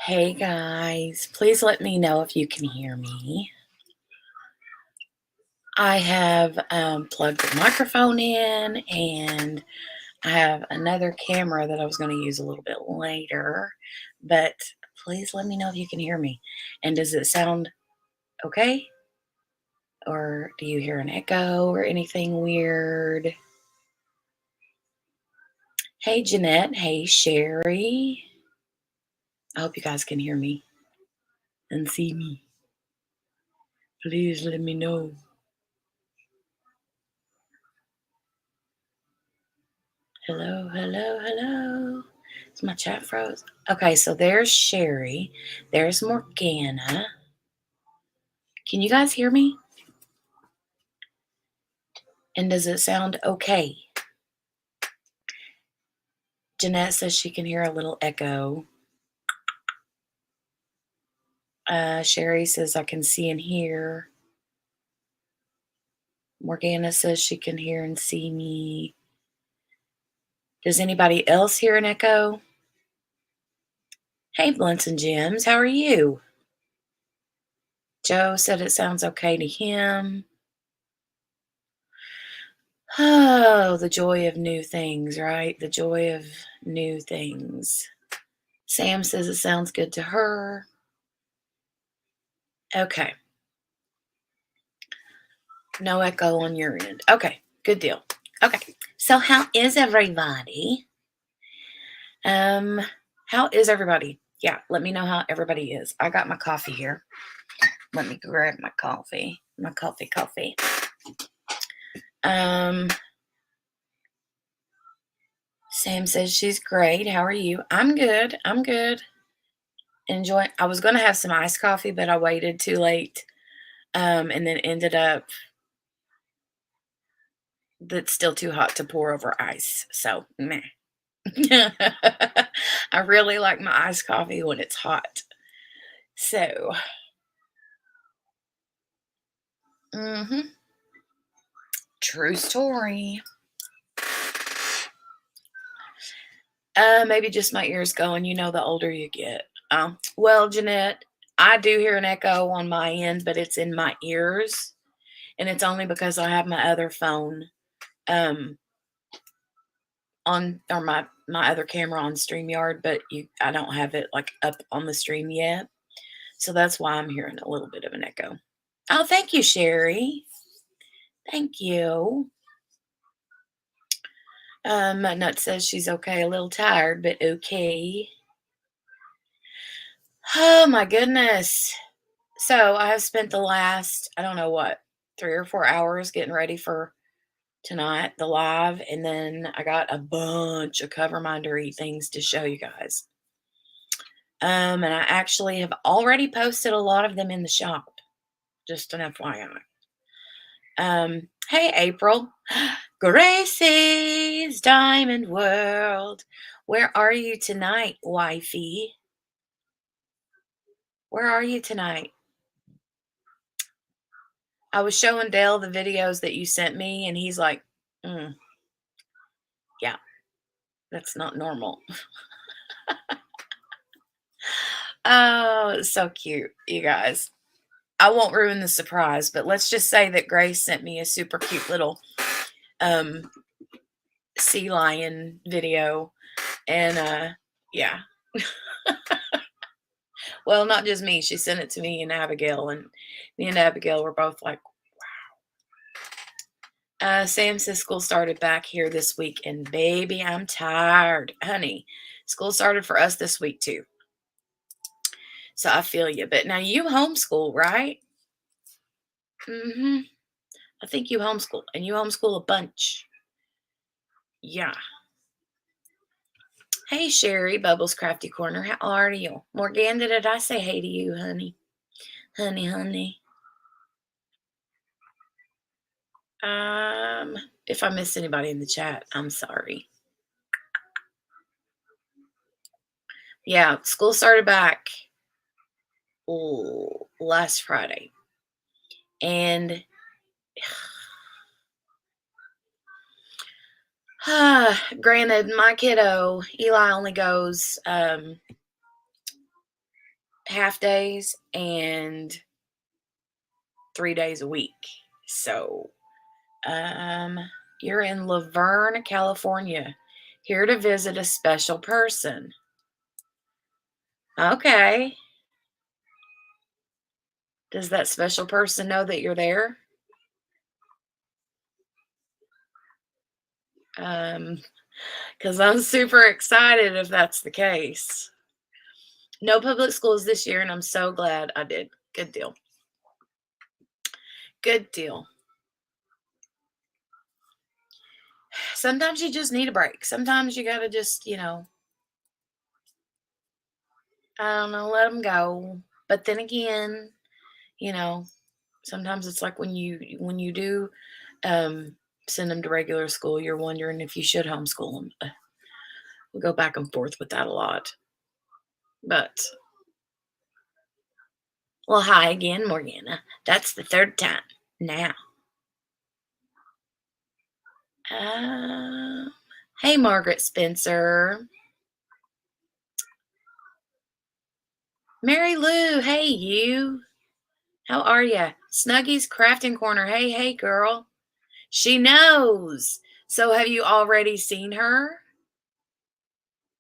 Hey guys, please let me know if you can hear me. I have plugged the microphone in, and I have another camera that I was going to use a little bit later, but please let me know if you can hear me. And does it sound okay? Or do you hear an echo or anything weird? Hey Jeanette, hey Sherry. I hope you guys can hear me and see me. Please let me know. Hello, hello, hello. Is my chat froze? Okay, so there's Sherry. There's Morgana. Can you guys hear me? And does it sound okay? Jeanette says she can hear a little echo. Sherry says I can see and hear. Morgana says she can hear and see me. Does anybody else hear an echo? Hey, Blunts and Gems, how are you? Joe said it sounds okay to him. Oh, the joy of new things, right? The joy of new things. Sam says it sounds good to her. Okay. No echo on your end. Okay, good deal. Okay, so how is everybody? How is everybody? Yeah, let me know how everybody is. I got my coffee here. Let me grab my coffee. My coffee. Sam says she's great. How are you? I'm good. Enjoy. I was going to have some iced coffee, but I waited too late. And then ended up that's still too hot to pour over ice. So, meh. I really like my iced coffee when it's hot. So, true story. Maybe just my ears going, the older you get. Well, Jeanette, I do hear an echo on my end, but it's in my ears. And it's only because I have my other phone on, or my other camera on StreamYard, but I don't have it like up on the stream yet. So that's why I'm hearing a little bit of an echo. Oh, thank you, Sherry. Thank you. Nut says she's okay, a little tired, but okay. Oh my goodness. So I have spent the last, I don't know what, 3 or 4 hours getting ready for tonight, the live, and then I got a bunch of cover-mindery things to show you guys. And I actually have already posted a lot of them in the shop. Just an FYI. Hey, April. Gracie's Diamond World. Where are you tonight, wifey? Where are you tonight? I was showing Dale the videos that you sent me, and he's like, yeah, that's not normal. Oh, it's so cute, you guys. I won't ruin the surprise, but let's just say that Grace sent me a super cute little sea lion video, and yeah. Well, not just me. She sent it to me and Abigail, and me and Abigail were both like, wow. Sam says school started back here this week, and baby, I'm tired. Honey, school started for us this week too. So I feel you. But now you homeschool, right? I think you homeschool, and you homeschool a bunch. Yeah. Hey, Sherry, Bubbles Crafty Corner. How are you? Morgana, did I say hey to you, honey? Honey. If I missed anybody in the chat, I'm sorry. Yeah, school started back last Friday. And granted, my kiddo, Eli, only goes half days and 3 days a week. So, you're in Laverne, California, here to visit a special person. Okay. Does that special person know that you're there? Because I'm super excited if that's the case. No public schools this year, and I'm so glad I did. Good deal. Good deal. Sometimes you just need a break. Sometimes you got to just, I don't know, let them go. But then again, you know, sometimes it's like when you do send them to regular school, you're wondering if you should homeschool them. We go back and forth with that a lot. But, well, hi again, Morgana. That's the third time now. Um, hey, Margaret Spencer. Mary Lou, hey, you. How are ya? Snuggy's Crafting Corner. Hey, hey, girl. She knows. So, have you already seen her?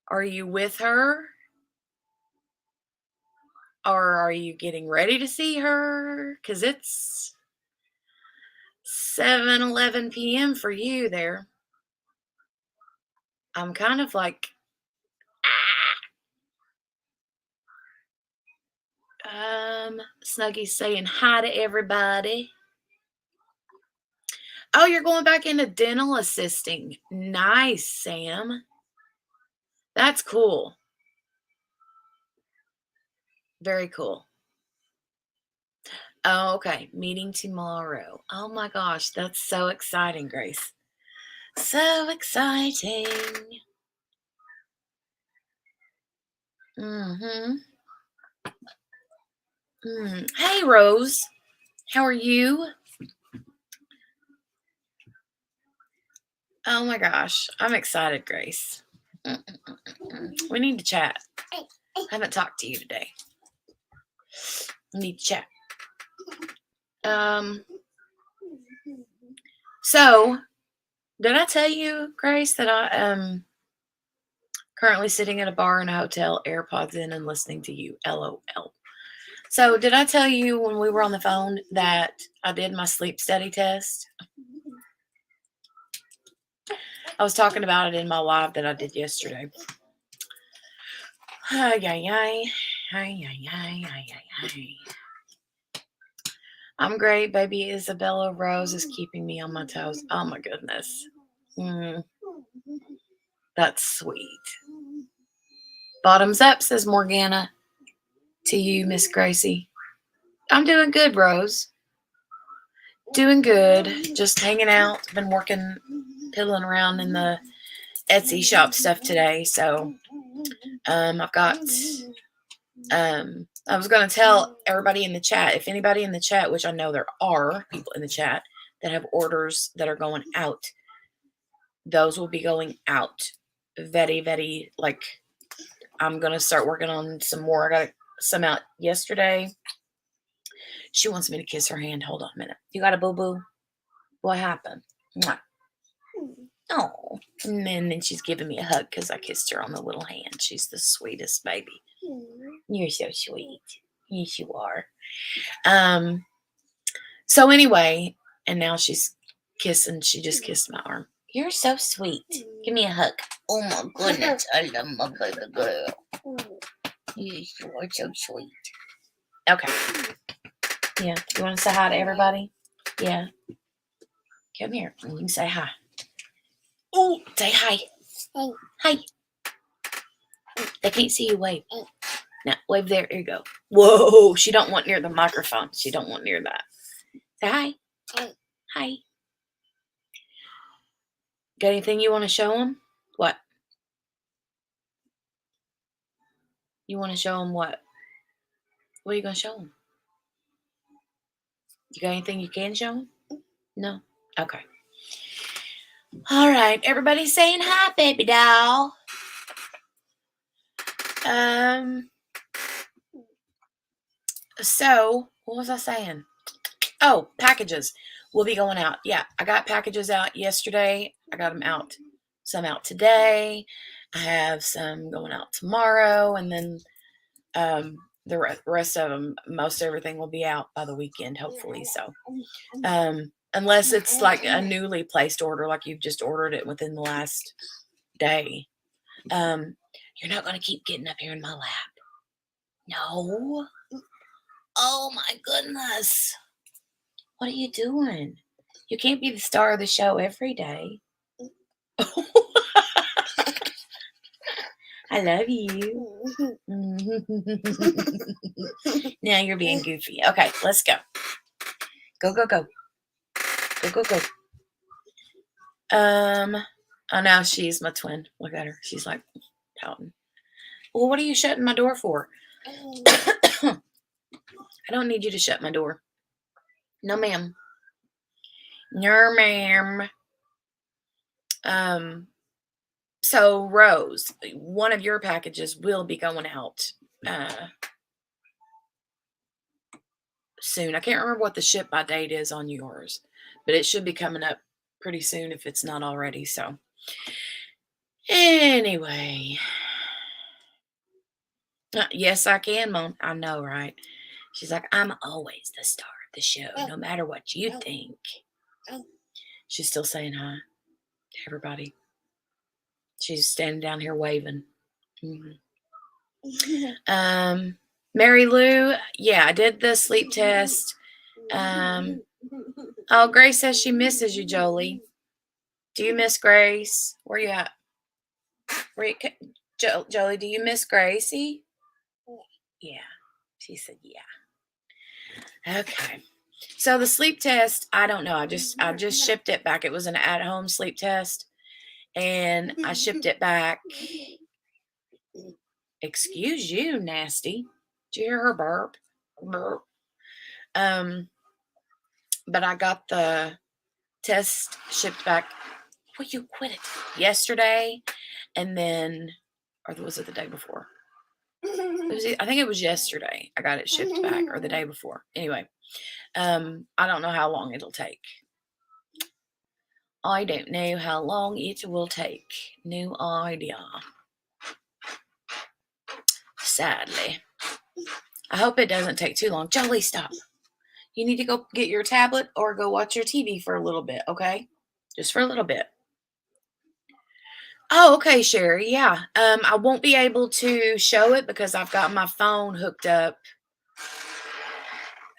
Are you with her? Or are you getting ready to see her? Because it's 7:11 p.m. for you there. I'm kind of like, Snuggy's saying hi to everybody. Oh, you're going back into dental assisting. Nice, Sam. That's cool. Very cool. Oh, okay. Meeting tomorrow. Oh my gosh, that's so exciting, Grace. So exciting. Mm-hmm. Hey, Rose. How are you? Oh my gosh. I'm excited, Grace. We need to chat. I haven't talked to you today. We need to chat. So did I tell you, Grace, that I am currently sitting at a bar in a hotel, AirPods in, and listening to you? LOL. So did I tell you when we were on the phone that I did my sleep study test? I was talking about it in my live that I did yesterday. Ay, ay, ay. Ay, ay, ay, ay, ay, ay. I'm great, baby. Isabella Rose is keeping me on my toes. Oh my goodness. That's sweet. Bottoms up, says Morgana to you, Miss Gracie. I'm doing good, Rose. Doing good. Just hanging out. Been working, piddling around in the Etsy shop stuff today. So I've got I was going to tell everybody in the chat, if anybody in the chat, which I know there are people in the chat that have orders that are going out, those will be going out very, very, like, I'm going to start working on some more. I got some out yesterday. She wants me to kiss her hand. Hold on a minute. You got a boo-boo? What happened? Mwah. Oh, and then she's giving me a hug because I kissed her on the little hand. She's the sweetest baby. You're so sweet. Yes, you are. So anyway, and now she's kissing. She just kissed my arm. You're so sweet. Give me a hug. Oh my goodness, I love my baby girl. Yes, you are so sweet. Okay. Yeah. You want to say hi to everybody? Yeah. Come here. And you can say hi. Oh, say hi. Hey. Hi. They can't see you. Wave. Now, wave there. Here you go. Whoa. She don't want near the microphone. She don't want near that. Say hi. Hi. Hi. Got anything you want to show them? What? You want to show them what? What are you going to show them? You got anything you can show them? No? Okay. All right. Everybody saying hi, baby doll. So, what was I saying? Oh, packages will be going out. Yeah, I got packages out yesterday. I got them out. Some out today. I have some going out tomorrow, and then the rest of them, most everything will be out by the weekend, hopefully. So, unless it's like a newly placed order, like you've just ordered it within the last day, you're not going to keep getting up here in my lap. No. Oh my goodness. What are you doing? You can't be the star of the show every day. I love you. Now you're being goofy. Okay, let's go. Go, go, go. Go, go, go. Oh, now she's my twin. Look at her. She's like pouting. Well, what are you shutting my door for? I don't need you to shut my door. No, ma'am. No, ma'am. So Rose, one of your packages will be going out soon. I can't remember what the ship by date is on yours, but it should be coming up pretty soon if it's not already. So anyway, yes, I can, Mom. I know, right? She's like, I'm always the star of the show, no matter what you think. She's still saying hi to everybody. She's standing down here waving. Mm-hmm. Mary Lou, yeah, I did the sleep test. Oh, Grace says she misses you, Jolie. Do you miss Grace? Where you at? Jolie, do you miss Gracie? Yeah. She said, yeah. Okay. So the sleep test, I don't know. I just shipped it back. It was an at-home sleep test, and I shipped it back. Excuse you, nasty. Did you hear her burp? Burp. But I got the test shipped back. Will you quit it? Yesterday, and then, or was it the day before? I think it was yesterday. I got it shipped back, or the day before. Anyway, I don't know how long it'll take. I don't know how long it will take. No idea. Sadly. I hope it doesn't take too long. Jolie, stop. You need to go get your tablet or go watch your TV for a little bit, okay? Just for a little bit. Oh, okay, Sherry. Yeah. I won't be able to show it because I've got my phone hooked up.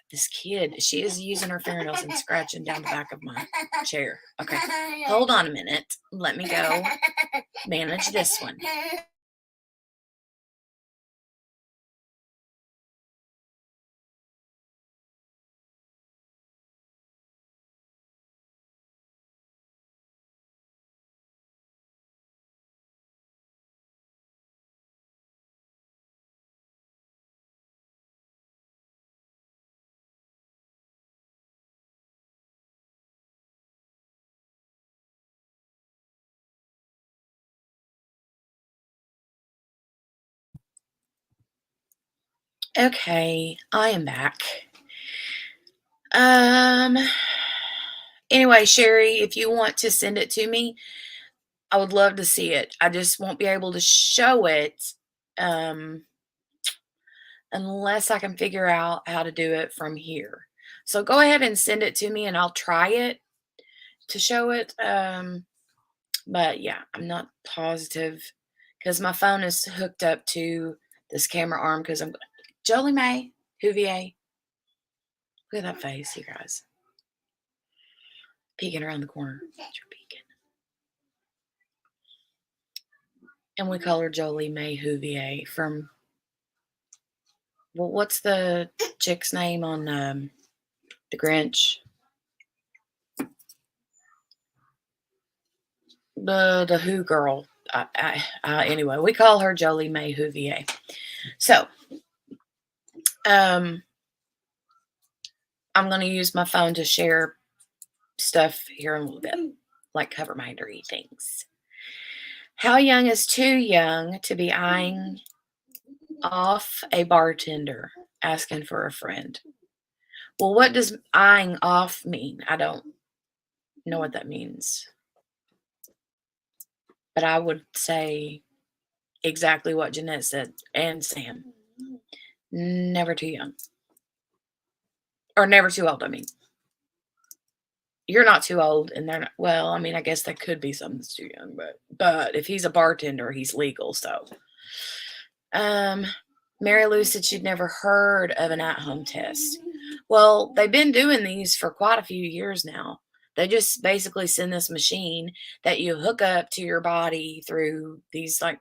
This kid, she is using her fingernails and scratching down the back of my chair. Okay. Hold on a minute. Let me go manage this one. Okay, I am back. Anyway, Sherry, if you want to send it to me, I would love to see it. I just won't be able to show it unless I can figure out how to do it from here. So go ahead and send it to me and I'll try it to show it. But yeah, I'm not positive because my phone is hooked up to this camera arm because I'm Jolie Mae Huvier. Look at that face, you guys. Peeking around the corner. You're peeking. And we call her Jolie Mae Huvier from, well, what's the chick's name on The Grinch? The Who girl. Anyway, we call her Jolie Mae Huvier. So, I'm going to use my phone to share stuff here in a little bit, like cover mindery things. How young is too young to be eyeing off a bartender? asking for a friend. Well, what does eyeing off mean? I don't know what that means. But I would say exactly what Jeanette said and Sam. Never too young. Or never too old, I mean. You're not too old, and they're not. Well, I mean, I guess that could be something that's too young, but if he's a bartender, he's legal. So, Mary Lou said she'd never heard of an at-home test. Well, they've been doing these for quite a few years now. They just basically send this machine that you hook up to your body through these, like,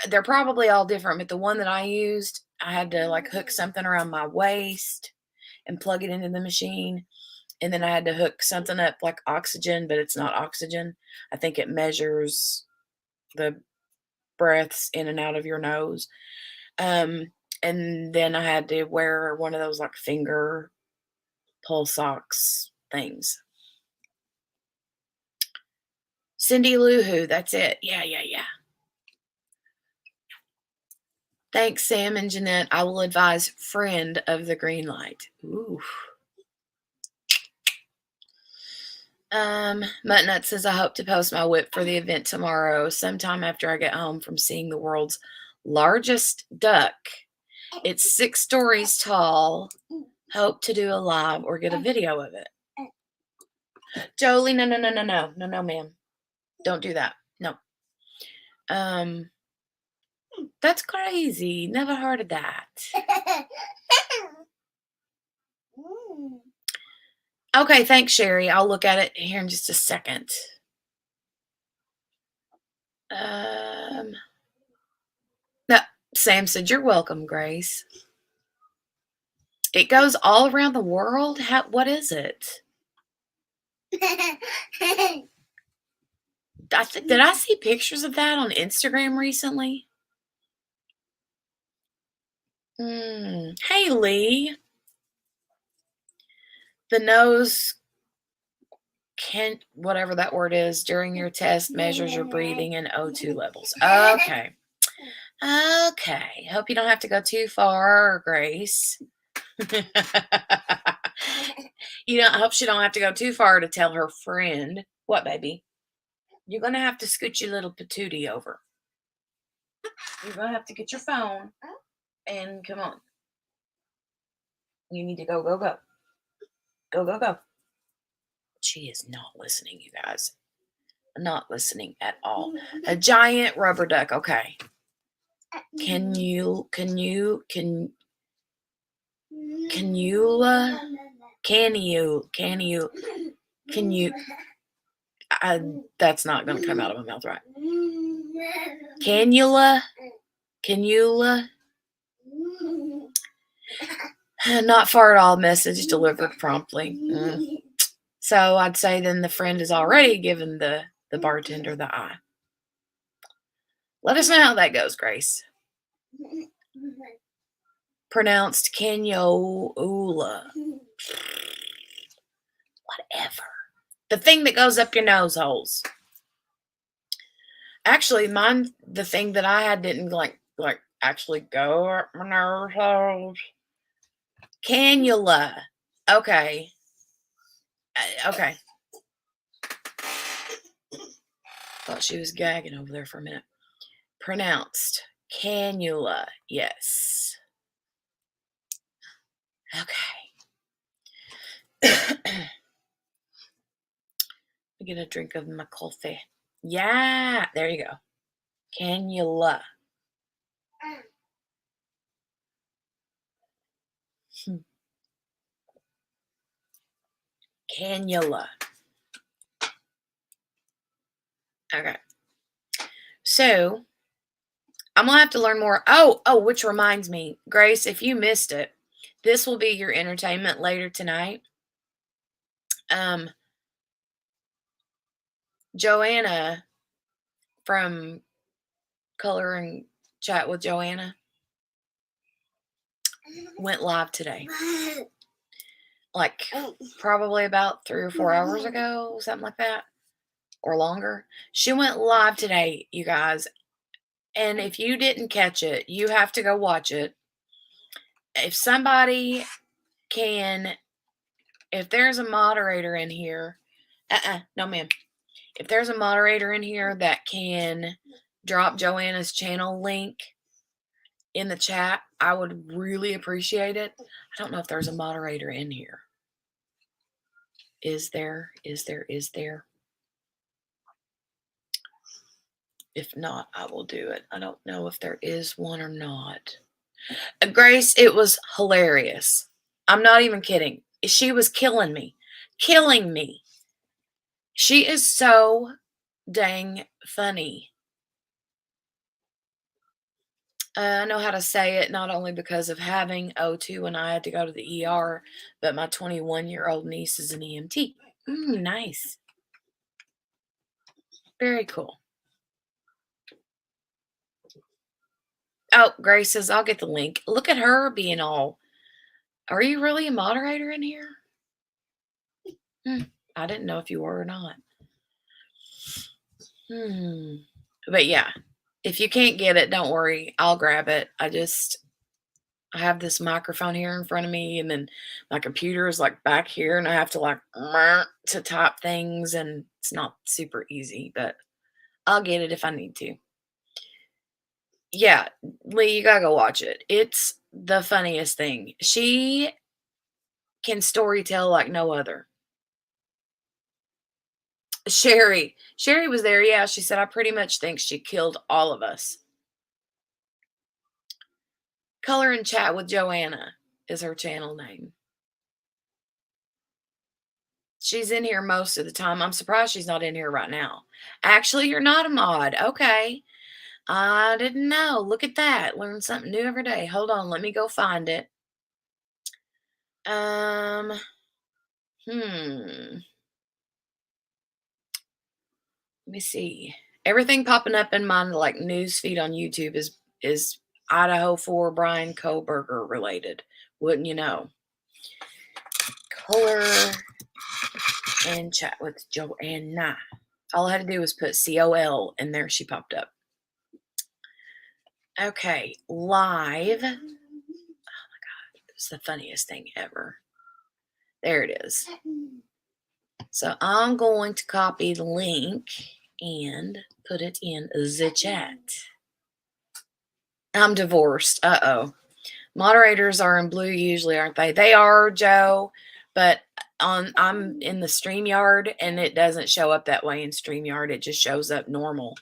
they're probably all different, but the one that I used, I had to like hook something around my waist and plug it into the machine. And then I had to hook something up like oxygen, but it's not oxygen. I think it measures the breaths in and out of your nose. Um, and then I had to wear one of those like finger pulse ox things. Cindy Lou Who, that's it. Yeah. Thanks, Sam and Jeanette. I will advise friend of the green light. Ooh. Muttnut says, I hope to post my whip for the event tomorrow, sometime after I get home from seeing the world's largest duck. It's 6 stories tall. Hope to do a live or get a video of it. Jolie, no, ma'am. Don't do that. No. That's crazy. Never heard of that. Okay, thanks, Sherry. I'll look at it here in just a second. No, Sam said, you're welcome, Grace. It goes all around the world? What is it? Did I see pictures of that on Instagram recently? Hey, Lee. The nose can, whatever that word is, during your test measures your breathing and O2 levels. Okay. Hope you don't have to go too far, Grace. I hope she don't have to go too far to tell her friend. What, baby? You're going to have to scoot your little patootie over. You're going to have to get your phone and come on. You need to go. Go. She is not listening, you guys. Not listening at all. A giant rubber duck. Okay. Can you that's not going to come out of my mouth right. Cannula? Not far at all. Message delivered promptly. So I'd say then the friend has already given the bartender the eye. Let us know how that goes, Grace. Pronounced Canyola. Whatever. The thing that goes up your nose holes. Actually, the thing that I had didn't like actually go up my nose holes. Cannula. Okay. Okay. Thought she was gagging over there for a minute. Pronounced cannula. Yes. Okay. Get a drink of my coffee. Yeah, there you go. Cannula. Cannula. Okay. So I'm gonna have to learn more. Oh, which reminds me, Grace, if you missed it, this will be your entertainment later tonight. Joanna from Color and Chat with Joanna went live today. Like probably about 3 or 4 hours ago, something like that, or longer. She went live today, you guys. And if you didn't catch it, you have to go watch it. If somebody can, if there's a moderator in here, no, ma'am. If there's a moderator in here that can drop Joanna's channel link in the chat, I would really appreciate it. I don't know if there's a moderator in here. Is there? Is there? Is there? If not, I will do it. I don't know if there is one or not. Grace, it was hilarious. I'm not even kidding. She was killing me. Killing me. She is so dang funny. I know how to say it not only because of having O2 when I had to go to the ER, but my 21-year-old niece is an EMT. Nice. Very cool. Oh, Grace says, I'll get the link. Look at her being all, are you really a moderator in here? I didn't know if you were or not. But yeah, if you can't get it, don't worry. I'll grab it. I have this microphone here in front of me, and then my computer is like back here, and I have to like to type things, and it's not super easy, but I'll get it if I need to. Yeah, Lee, you gotta go watch it. It's the funniest thing. She can story tell like no other. Sherry was there. Yeah, she said, I pretty much think she killed all of us. Color and Chat with Joanna is her channel name. She's in here most of the time. I'm surprised she's not in here right now. Actually, you're not a mod. Okay. I didn't know. Look at that. Learn something new every day. Hold on. Let me go find it. Let me see. Everything popping up in my like news feed on YouTube is Idaho 4 Brian Koberger related. Wouldn't you know? Color and Chat with Joanna. All I had to do was put COL and there she popped up. Okay, live. Oh my God, it's the funniest thing ever. There it is. So I'm going to copy the link and put it in the chat. I'm divorced. Uh-oh. Moderators are in blue usually, aren't they? They are, Joe, but I'm in the StreamYard and it doesn't show up that way in StreamYard. It just shows up normal.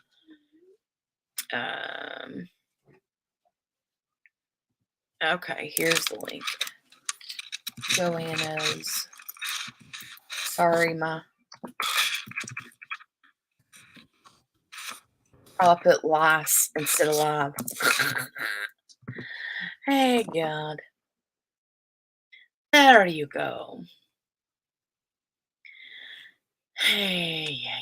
Okay, here's the link. Joanna's. Sorry, I'll put lice instead of live. Hey, God. There you go. Hey, yeah.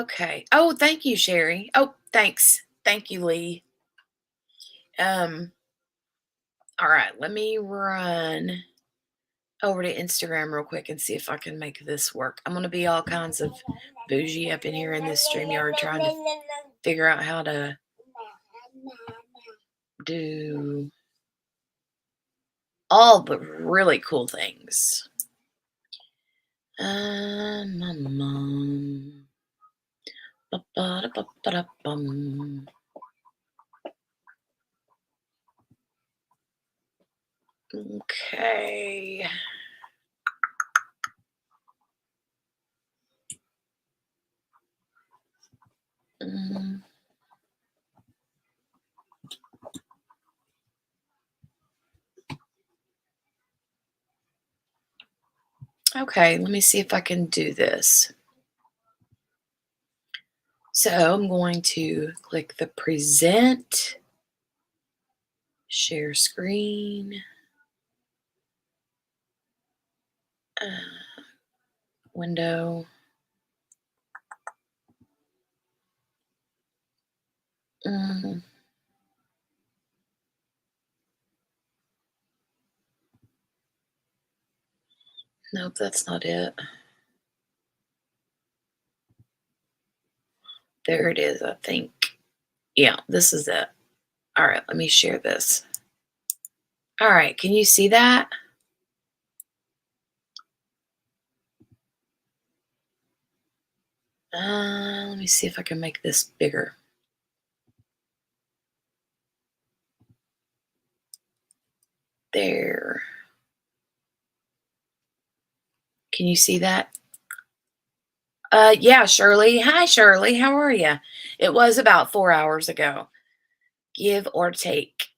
Okay. Oh, thank you, Sherry. Oh, thanks. Thank you, Lee. All right, let me run over to Instagram real quick and see if I can make this work. I'm going to be all kinds of bougie up in here in this StreamYard trying to figure out how to do all the really cool things. Okay. Okay, let me see if I can do this. So I'm going to click the present, share screen, window. Nope, that's not it. There it is, I think. Yeah, this is it. All right, let me share this. All right, can you see that? Let me see if I can make this bigger. There. Can you see that? Yeah, Shirley. Hi, Shirley. How are you? It was about 4 hours ago, give or take.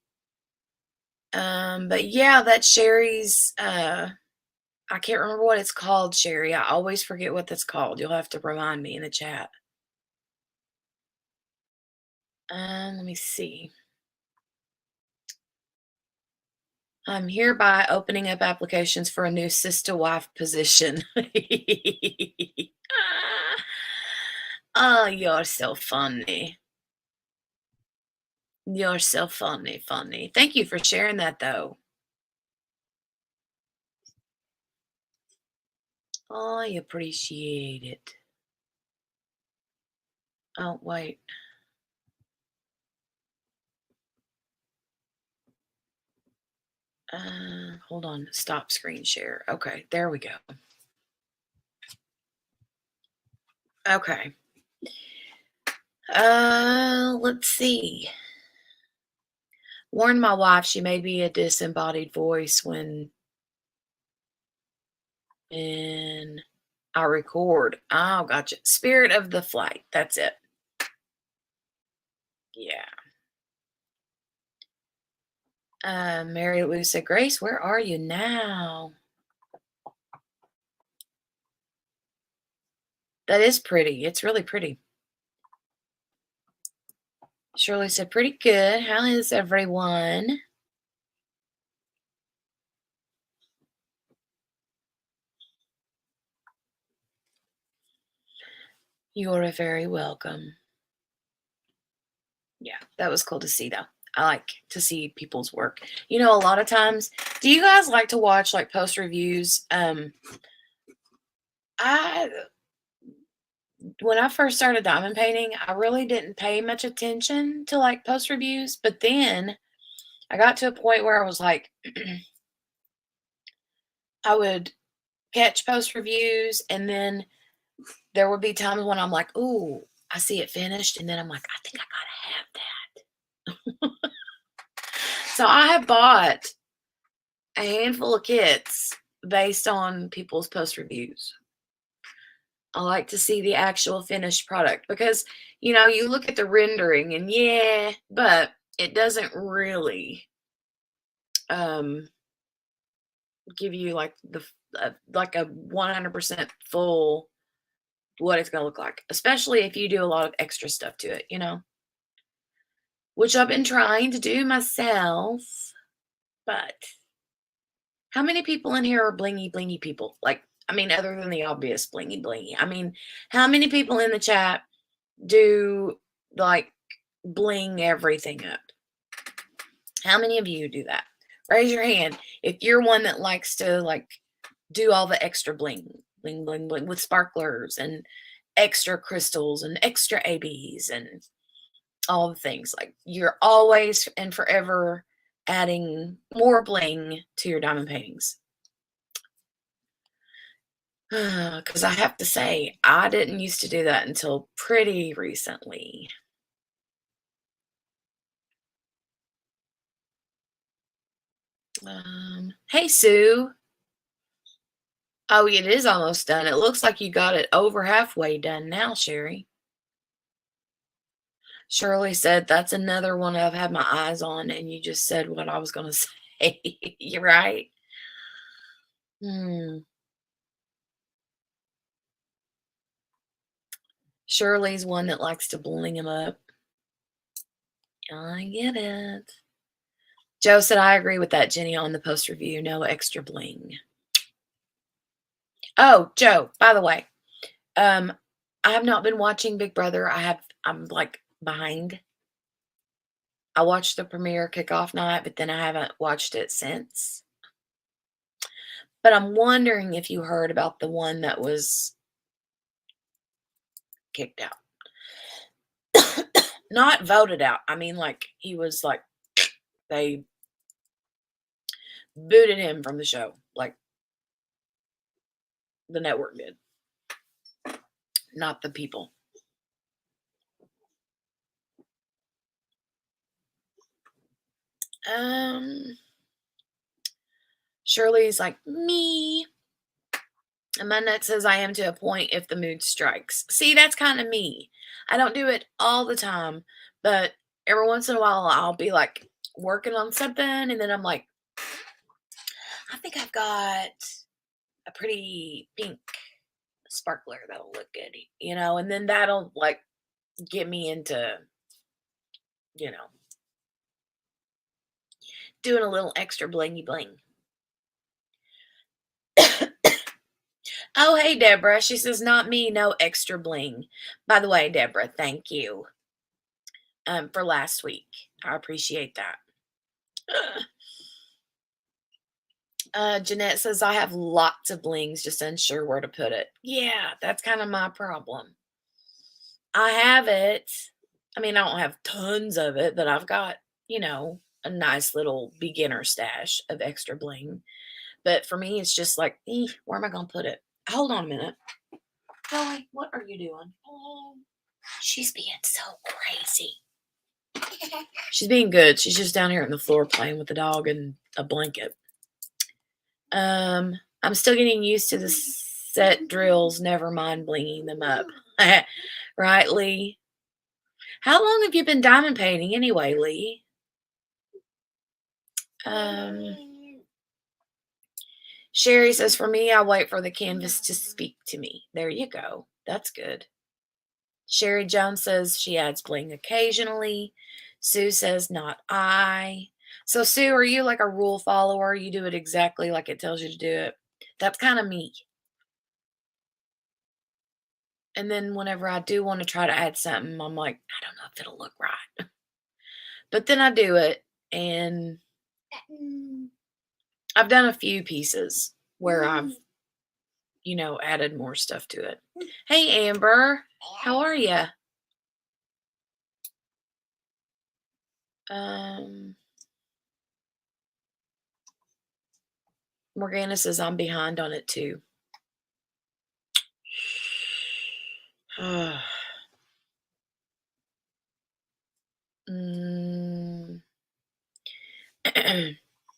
But yeah, that's Sherry's. I can't remember what it's called, Sherry. I always forget what that's called. You'll have to remind me in the chat. Let me see. I'm hereby opening up applications for a new sister wife position. Oh, you're so funny. You're so funny, funny. Thank you for sharing that, though. I appreciate it. Oh, wait. Hold on. Stop screen share. Okay, there we go. Okay. Let's see. Warn my wife she may be a disembodied voice when I record. Oh, gotcha. Spirit of the flight. That's it. Yeah. Mary Lou said, Grace, where are you now? That is pretty. It's really pretty. Shirley said, pretty good. How is everyone? You're very welcome. Yeah, that was cool to see, though. I like to see people's work. You know, a lot of times, do you guys like to watch like post reviews? I when I first started diamond painting, I really didn't pay much attention to like post reviews, but then I got to a point where I was like, I would catch post reviews, and then there would be times when I'm like, "Ooh, I see it finished," and then I'm like, "I think I gotta have that." So I have bought a handful of kits based on people's post reviews. I like to see the actual finished product because, you look at the rendering and yeah, but it doesn't really um give you like like a 100% full what it's going to look like, especially if you do a lot of extra stuff to it, which I've been trying to do myself. But how many people in here are blingy blingy people? Like, I mean, other than the obvious blingy blingy. I mean, how many people in the chat do like bling everything up? How many of you do that? Raise your hand if you're one that likes to like do all the extra bling, bling, bling, bling with sparklers and extra crystals and extra ABs and all the things. Like you're always and forever adding more bling to your diamond paintings. Because I have to say, I didn't used to do that until pretty recently. Hey, Sue. Oh, it is almost done. It looks like you got it over halfway done now, Sherry. Shirley said, that's another one I've had my eyes on, and you just said what I was going to say. You're right. Shirley's one that likes to bling him up. I get it. Joe said, I agree with that, Jenny, on the post review. No extra bling. Oh, Joe, by the way, I have not been watching Big Brother. I'm like behind. I watched the premiere kickoff night, but then I haven't watched it since. But I'm wondering if you heard about the one that was kicked out. Not voted out. I mean, like, he was like, they booted him from the show. Like, the network did. Not the people. Shirley's like, me. And my nut says I am to a point if the mood strikes. See, that's kind of me. I don't do it all the time, but every once in a while I'll be like working on something and then I'm like, I think I've got a pretty pink sparkler that'll look good, and then that'll like get me into, you know, doing a little extra blingy bling. Oh, hey, Deborah. She says, not me, no extra bling. By the way, Deborah, thank you for last week. I appreciate that. Jeanette says, I have lots of blings, just unsure where to put it. Yeah, that's kind of my problem. I have it. I mean, I don't have tons of it, but I've got, a nice little beginner stash of extra bling. But for me, it's just like, where am I going to put it? Hold on a minute. Joey, what are you doing? She's being so crazy. She's being good. She's just down here on the floor playing with the dog and a blanket. I'm still getting used to the set drills. Never mind blinging them up. Right, Lee? How long have you been diamond painting anyway, Lee? Sherry says, for me, I wait for the canvas to speak to me. There you go. That's good. Sherry Jones says she adds bling occasionally. Sue says, not I. So, Sue, are you like a rule follower? You do it exactly like it tells you to do it? That's kind of me. And then whenever I do want to try to add something, I'm like, I don't know if it'll look right. But then I do it, and I've done a few pieces where I've, added more stuff to it. Hey, Amber. How are you? Morgana says I'm behind on it too.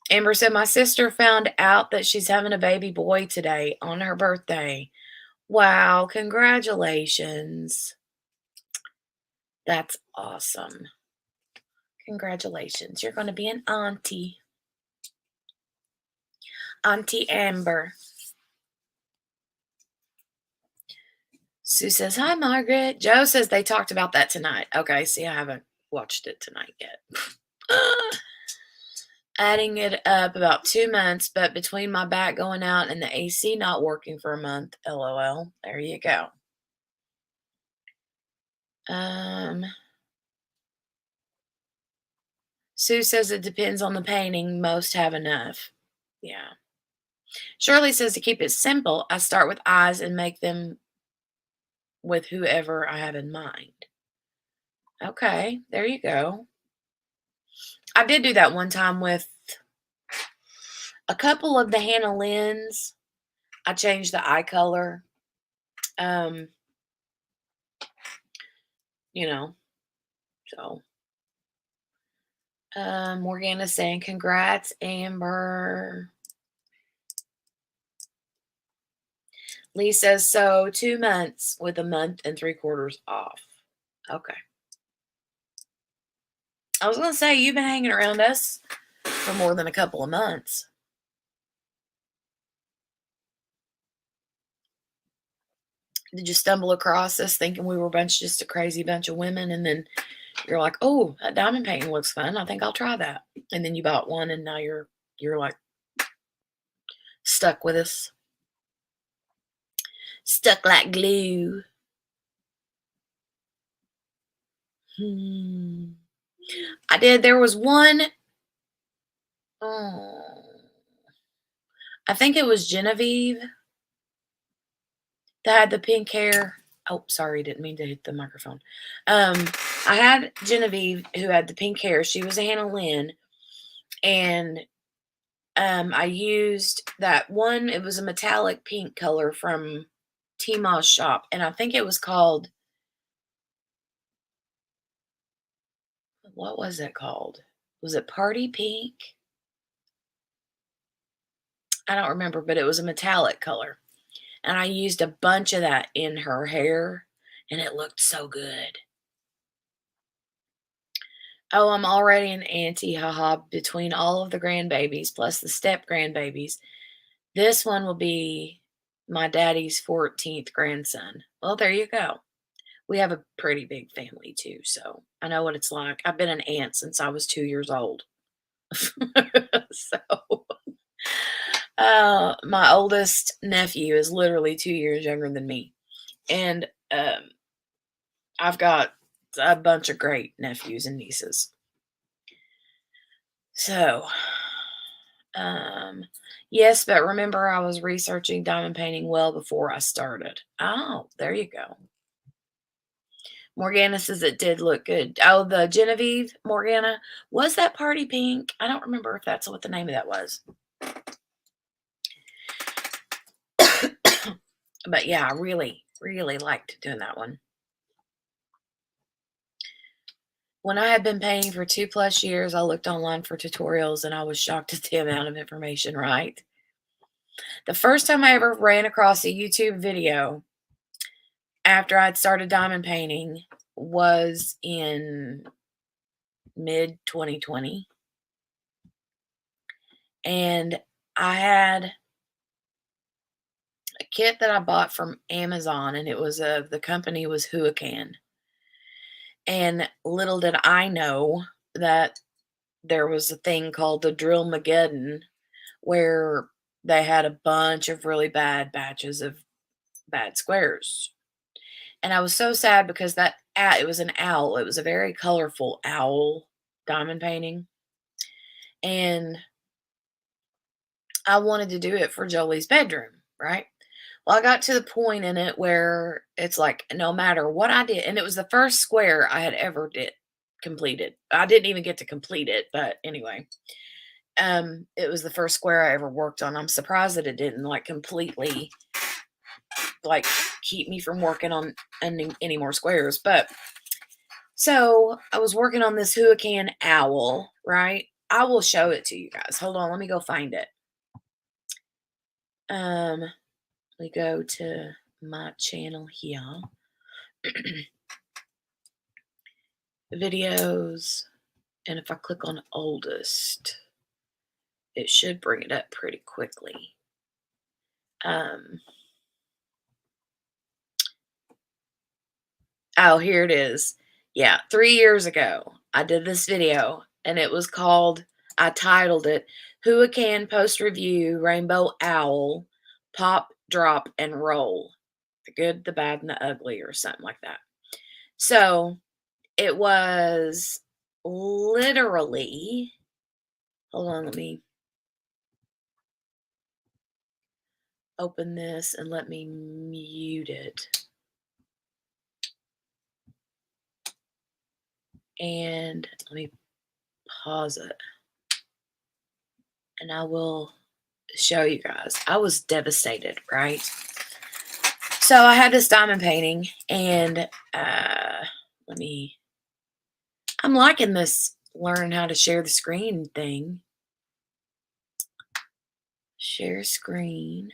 Amber said, my sister found out that she's having a baby boy today on her birthday. Wow, congratulations. That's awesome. Congratulations. You're going to be an auntie. Auntie Amber. Sue says, hi, Margaret. Joe says they talked about that tonight. Okay, see, I haven't watched it tonight yet. Adding it up about 2 months, but between my back going out and the AC not working for a month, LOL. There you go. Sue says it depends on the painting. Most have enough. Yeah. Shirley says to keep it simple, I start with eyes and make them with whoever I have in mind. Okay, there you go. I did do that one time with a couple of the Hannah Lynn's. I changed the eye color. So Morgana saying, congrats, Amber. Lee says, so 2 months with a month and 3/4 off. Okay. I was going to say, you've been hanging around us for more than a couple of months. Did you stumble across us thinking we were just a crazy bunch of women, and then you're like, oh, that diamond painting looks fun. I think I'll try that. And then you bought one, and now you're like stuck with us. Stuck like glue. I did. There was one. I think it was Genevieve that had the pink hair. Oh, sorry, didn't mean to hit the microphone. Um, I had Genevieve who had the pink hair. She was a Hannah Lynn, and I used that one. It was a metallic pink color from Tima's shop, and I think it was called, what was it called? Was it Party Pink? I don't remember, but it was a metallic color. And I used a bunch of that in her hair, and it looked so good. Oh, I'm already an auntie, haha, between all of the grandbabies plus the step grandbabies. This one will be my daddy's 14th grandson. Well, there you go. We have a pretty big family too, so I know what it's like. I've been an aunt since I was 2 years old. So, my oldest nephew is literally 2 years younger than me. And I've got a bunch of great nephews and nieces. So, um, yes, but remember, I was researching diamond painting well before I started. Oh, there you go. Morgana says it did look good. Oh, the Genevieve Morgana, was that party pink? I don't remember if that's what the name of that was. But yeah, I really, really liked doing that one. When I had been painting for 2+ years, I looked online for tutorials and I was shocked at the amount of information, right? The first time I ever ran across a YouTube video after I'd started diamond painting was in mid 2020. And I had a kit that I bought from Amazon, and it was the company was Huacan. And little did I know that there was a thing called the Drill Mageddon where they had a bunch of really bad batches of bad squares. And I was so sad because it was an owl. It was a very colorful owl diamond painting. And I wanted to do it for Jolie's bedroom, right? Well, I got to the point in it where it's like no matter what I did, and it was the first square I had ever did completed. I didn't even get to complete it, but anyway. It was the first square I ever worked on. I'm surprised that it didn't like completely like keep me from working on any more squares. But so I was working on this Huacan owl, right? I will show it to you guys. Hold on, let me go find it. We go to my channel here. Videos, and if I click on oldest, it should bring it up pretty quickly. Oh, here it is. Yeah, 3 years ago, I did this video, and it was called, I titled it, Huacan Post Review Rainbow Owl, Pop, Drop, and Roll. The good, the bad, and the ugly, or something like that. So, it was literally, hold on, let me open this and let me mute it. And let me pause it. And I will show you guys. I was devastated, right? So I had this diamond painting, and I'm liking this learn how to share the screen thing. Share screen.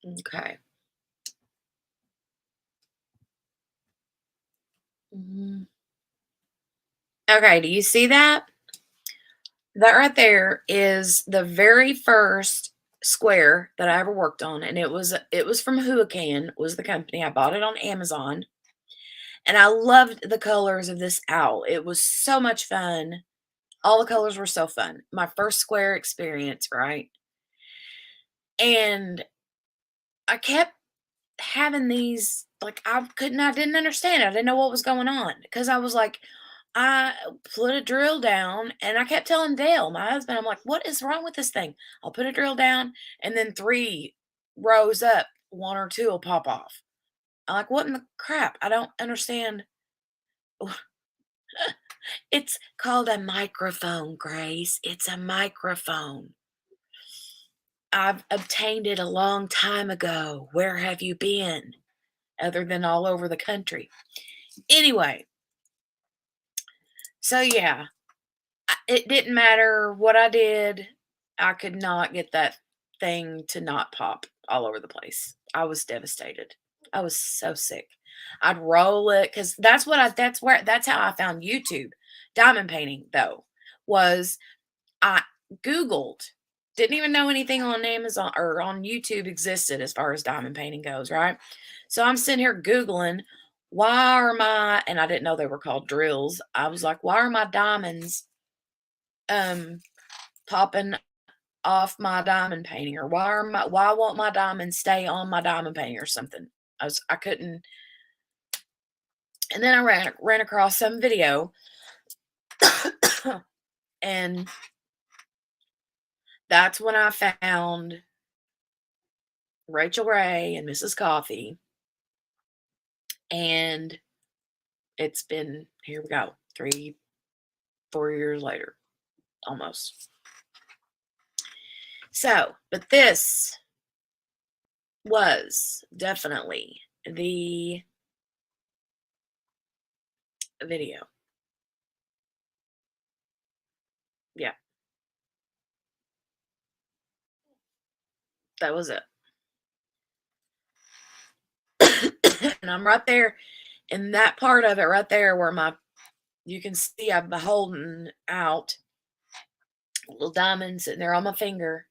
Okay. Okay, do you see that? That right there is the very first square that I ever worked on, and it was from Huacan, was the company. I bought it on Amazon, and I loved the colors of this owl. It was so much fun. All the colors were so fun. My first square experience, right? And I kept having these, like, I didn't understand. I didn't know what was going on because I was like, I put a drill down and I kept telling Dale, my husband, I'm like, what is wrong with this thing? I'll put a drill down and then 3 rows up, 1 or 2 will pop off. I'm like, what in the crap? I don't understand. It's called a microphone, Grace. It's a microphone. I've obtained it a long time ago. Where have you been? Other than all over the country. Anyway, so yeah, it didn't matter what I did. I could not get that thing to not pop all over the place. I was devastated. I was so sick. I'd roll it because that's how I found YouTube. Diamond painting though was I Googled, didn't even know anything on Amazon or on YouTube existed as far as diamond painting goes, right? So I'm sitting here Googling, why are my, and I didn't know they were called drills. I was like, why are my diamonds um popping off my diamond painting? Or why won't my diamonds stay on my diamond painting or something? I couldn't, and then I ran across some video and that's when I found Rachel Ray and Mrs. Coffee. And it's been, here we go, 3, 4 years later, almost. So, but this was definitely the video. Yeah, that was it. And I'm right there in that part of it right there where you can see I'm holding out little diamonds sitting there on my finger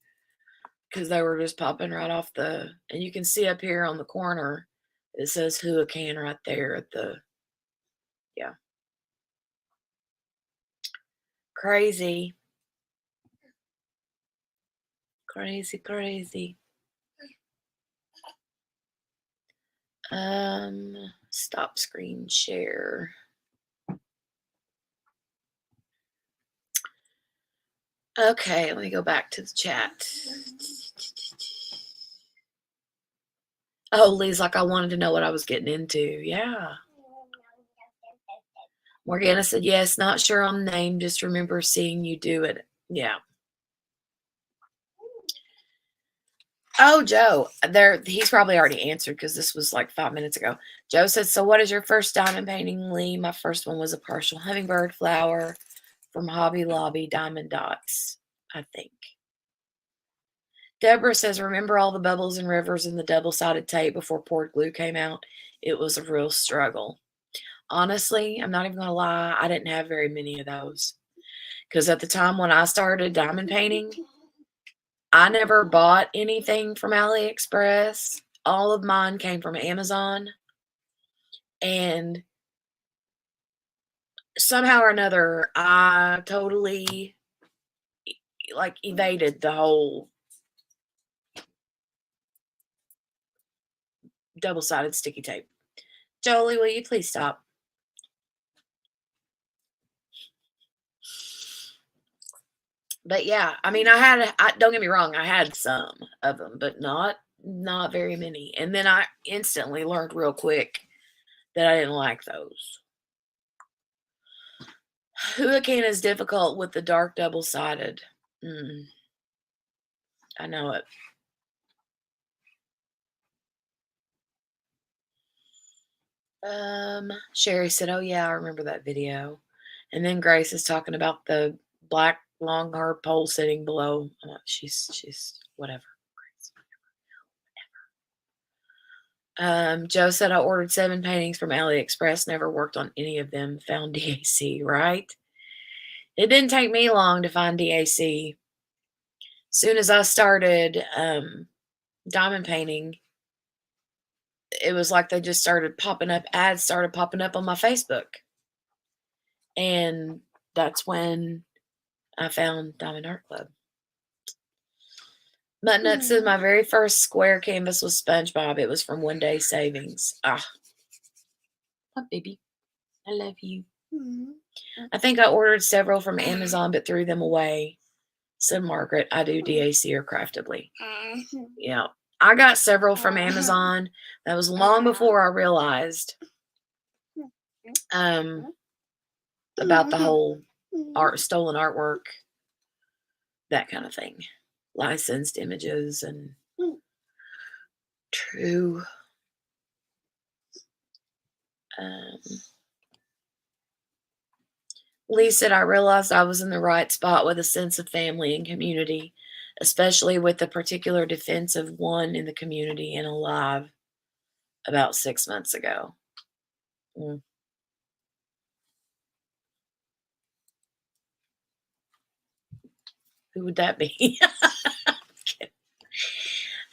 because they were just popping right off and you can see up here on the corner, it says Hurricane right there at yeah. Crazy. Crazy, crazy. Stop screen share. Okay, let me go back to the chat. Oh, Lee's like, I wanted to know what I was getting into. Yeah. Morgana said, yes, not sure on the name, just remember seeing you do it. Yeah. Oh, Joe, he's probably already answered because this was like 5 minutes ago. Joe said, so what is your first diamond painting, Lee? My first one was a partial hummingbird flower from Hobby Lobby, diamond dots, I think. Deborah says, remember all the bubbles and rivers in the double-sided tape before poured glue came out? It was a real struggle. Honestly, I'm not even going to lie, I didn't have very many of those. Because at the time when I started diamond painting, I never bought anything from AliExpress. All of mine came from Amazon. And somehow or another, I totally evaded the whole double-sided sticky tape. Jolie, will you please stop? But yeah, I mean, don't get me wrong, I had some of them, but not very many. And then I instantly learned real quick that I didn't like those. Hurricane is difficult with the dark double-sided. I know it. Sherry said, oh yeah, I remember that video. And then Grace is talking about the black long hard pole sitting below. She's whatever. Joe said I ordered 7 paintings from AliExpress, never worked on any of them, found DAC, right? It didn't take me long to find DAC. Soon as I started diamond painting, it was like they just started popping up, ads started popping up on my Facebook. And that's when I found Diamond Art Club. Mutnut said my very first square canvas was SpongeBob. It was from One Day Savings. Ah, baby, I love you. I think I ordered several from Amazon but threw them away, said Margaret. I do DAC or Craftably. Yeah. I got several from Amazon. That was long before I realized about the whole stolen artwork, that kind of thing. Licensed images and true. Lee said, I realized I was in the right spot with a sense of family and community, especially with the particular defense of one in the community and alive about 6 months ago. Mm. Who would that be?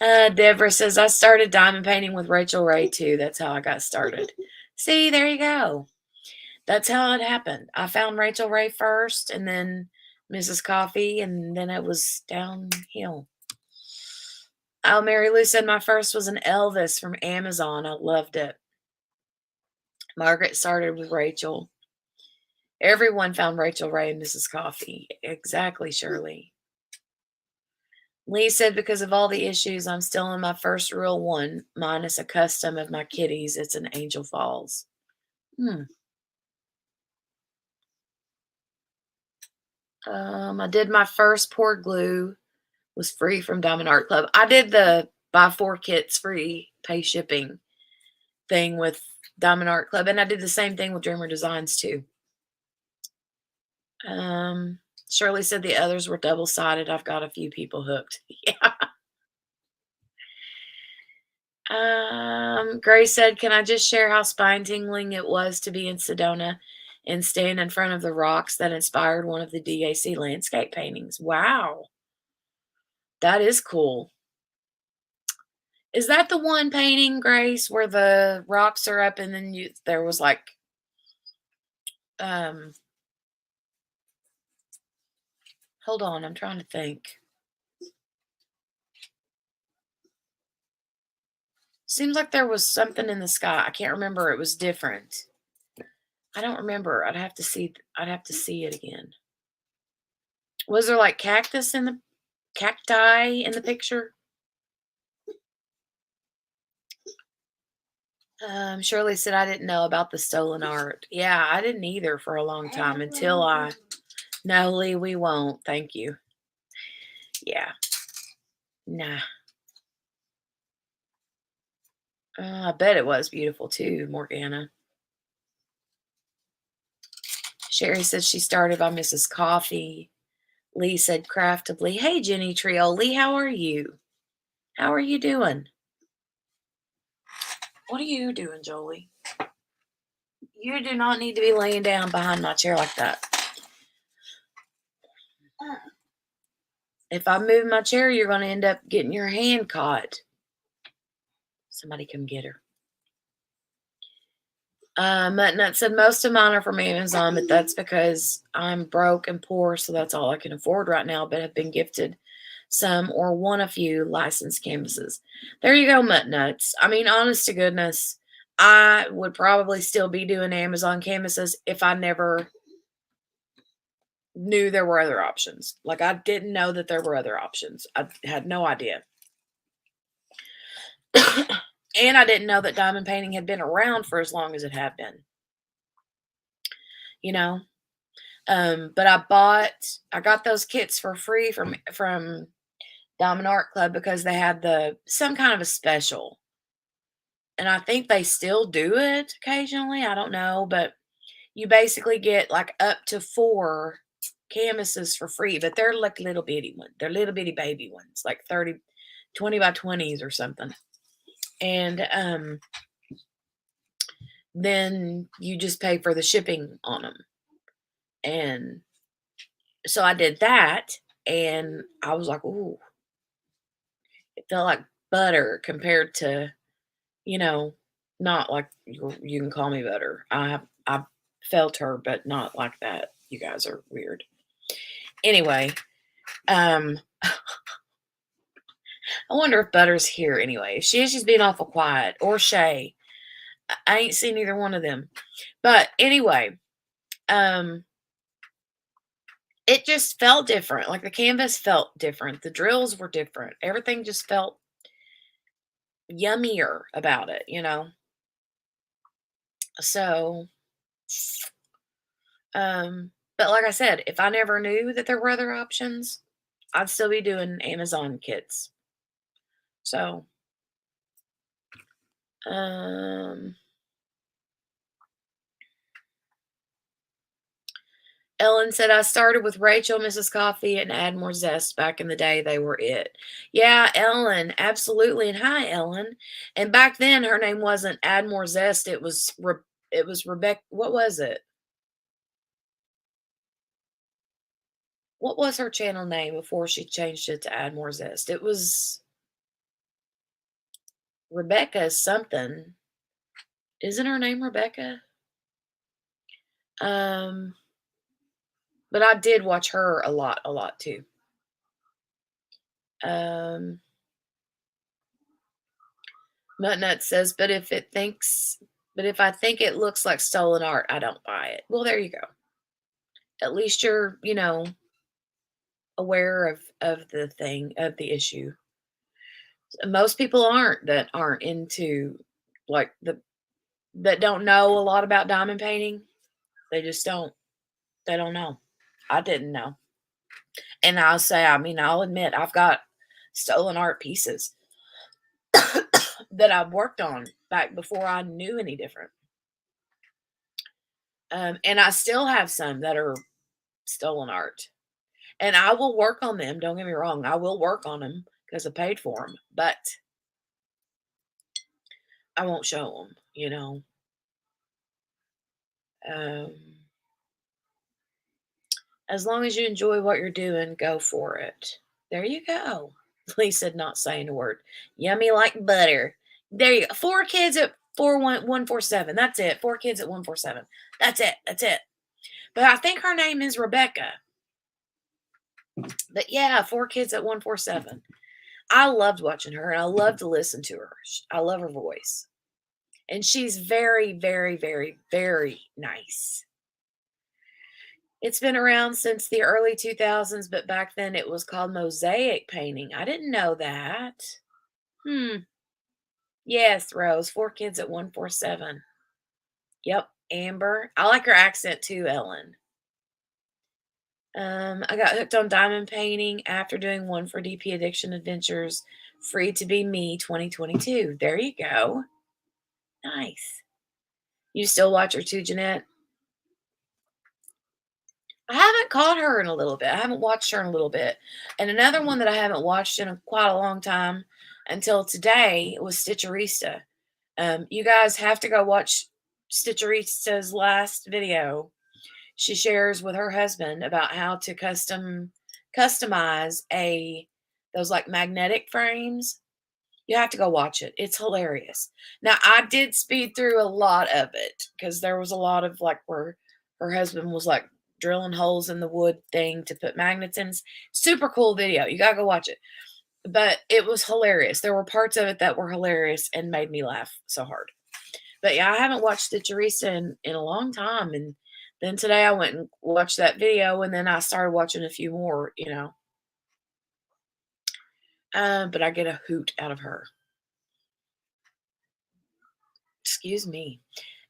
Deborah says, I started diamond painting with Rachel Ray too. That's how I got started. See, there you go. That's how it happened. I found Rachel Ray first and then Mrs. Coffee, and then it was downhill. Oh, Mary Lou said, my first was an Elvis from Amazon. I loved it. Margaret started with Rachel. Everyone found Rachel Ray and Mrs. Coffee. Exactly, Shirley. Lee said, because of all the issues, I'm still in my first real one, minus a custom of my kitties. It's an Angel Falls. I did my first pour glue. Was free from Diamond Art Club. I did the buy 4 kits free, pay shipping thing with Diamond Art Club. And I did the same thing with Dreamer Designs too. Shirley said the others were double-sided. I've got a few people hooked. Yeah. Grace said, can I just share how spine-tingling it was to be in Sedona and stand in front of the rocks that inspired one of the DAC landscape paintings? Wow. That is cool. Is that the one painting, Grace, where the rocks are up and then there was like hold on, I'm trying to think. Seems like there was something in the sky. I can't remember. It was different. I don't remember. I'd have to see it again. Was there like cacti in the picture? Shirley said, I didn't know about the stolen art. Yeah, I didn't either for a long time until no, Lee, we won't. Thank you. Yeah. Nah. I bet it was beautiful too, Morgana. Sherry said she started by Mrs. Coffee. Lee said craftably, hey, Jenny Trio. Lee, how are you? How are you doing? What are you doing, Jolie? You do not need to be laying down behind my chair like that. If I move my chair, you're going to end up getting your hand caught. Somebody come get her. Muttnut said, most of mine are from Amazon, but that's because I'm broke and poor, so that's all I can afford right now, but have been gifted some or won a few licensed canvases. There you go, Muttnuts. I mean, honest to goodness, I would probably still be doing Amazon canvases if I never knew there were other options. Like, I didn't know that there were other options. I had no idea. And I didn't know that diamond painting had been around for as long as it had been. You know? But I got those kits for free from Diamond Art Club because they had some kind of a special. And I think they still do it occasionally. I don't know, but you basically get like up to 4 canvases for free, but they're like little bitty ones. They're little bitty baby ones, like 20 by 20s or something. And then you just pay for the shipping on them. And so I did that, and I was like, ooh, it felt like butter compared to, not like you can call me butter. I felt her, but not like that. You guys are weird. Anyway, I wonder if Butter's here anyway. If she is, she's being awful quiet. Or Shay. I ain't seen either one of them. But anyway, Um, it just felt different. Like the canvas felt different. The drills were different. Everything just felt yummier about it, you know? So, but like I said, if I never knew that there were other options, I'd still be doing Amazon kits. So, um, Ellen said, I started with Rachel, Mrs. Coffee, and Add More Zest back in the day. They were it. Yeah, Ellen, absolutely. And hi, Ellen. And back then, her name wasn't Add More Zest. It was Rebecca. What was it? What was her channel name before she changed it to Add More Zest? It was Rebecca something. Isn't her name Rebecca? Um, but I did watch her a lot too. Um, Nut says, but if I think it looks like stolen art, I don't buy it. Well, there you go. At least you're, aware of the thing, of the issue. Most people aren't into like that don't know a lot about diamond painting. They just don't. They don't know. I didn't know. And I'll admit I've got stolen art pieces that I've worked on back before I knew any different. And I still have some that are stolen art. And I will work on them. Don't get me wrong. I will work on them because I paid for them. But I won't show them. Um, as long as you enjoy what you're doing, go for it. There you go. Lisa not saying a word. Yummy like butter. There you go. 4 kids at 147. That's it. 4 kids at 147. That's it. That's it. But I think her name is Rebecca. But yeah, 4 kids at 147. I loved watching her and I love to listen to her. I love her voice. And she's very, very, very, very nice. It's been around since the early 2000s, but back then it was called mosaic painting. I didn't know that. Yes, Rose. 4 kids at 147. Yep, Amber. I like her accent too, Ellen. I got hooked on diamond painting after doing one for DP Addiction Adventures. Free to be me 2022. There you go. Nice. You still watch her too, Jeanette? I haven't caught her in a little bit. I haven't watched her in a little bit. And another one that I haven't watched in quite a long time until today was Stitcherista. You guys have to go watch Stitcherista's last video. She shares with her husband about how to customize those like magnetic frames. You have to go watch it. It's hilarious. Now, I did speed through a lot of it because there was a lot of like where her husband was like drilling holes in the wood thing to put magnets in. Super cool video. You got to go watch it. But it was hilarious. There were parts of it that were hilarious and made me laugh so hard. But yeah, I haven't watched the Teresa in a long time. And then today I went and watched that video and then I started watching a few more. But I get a hoot out of her. Excuse me.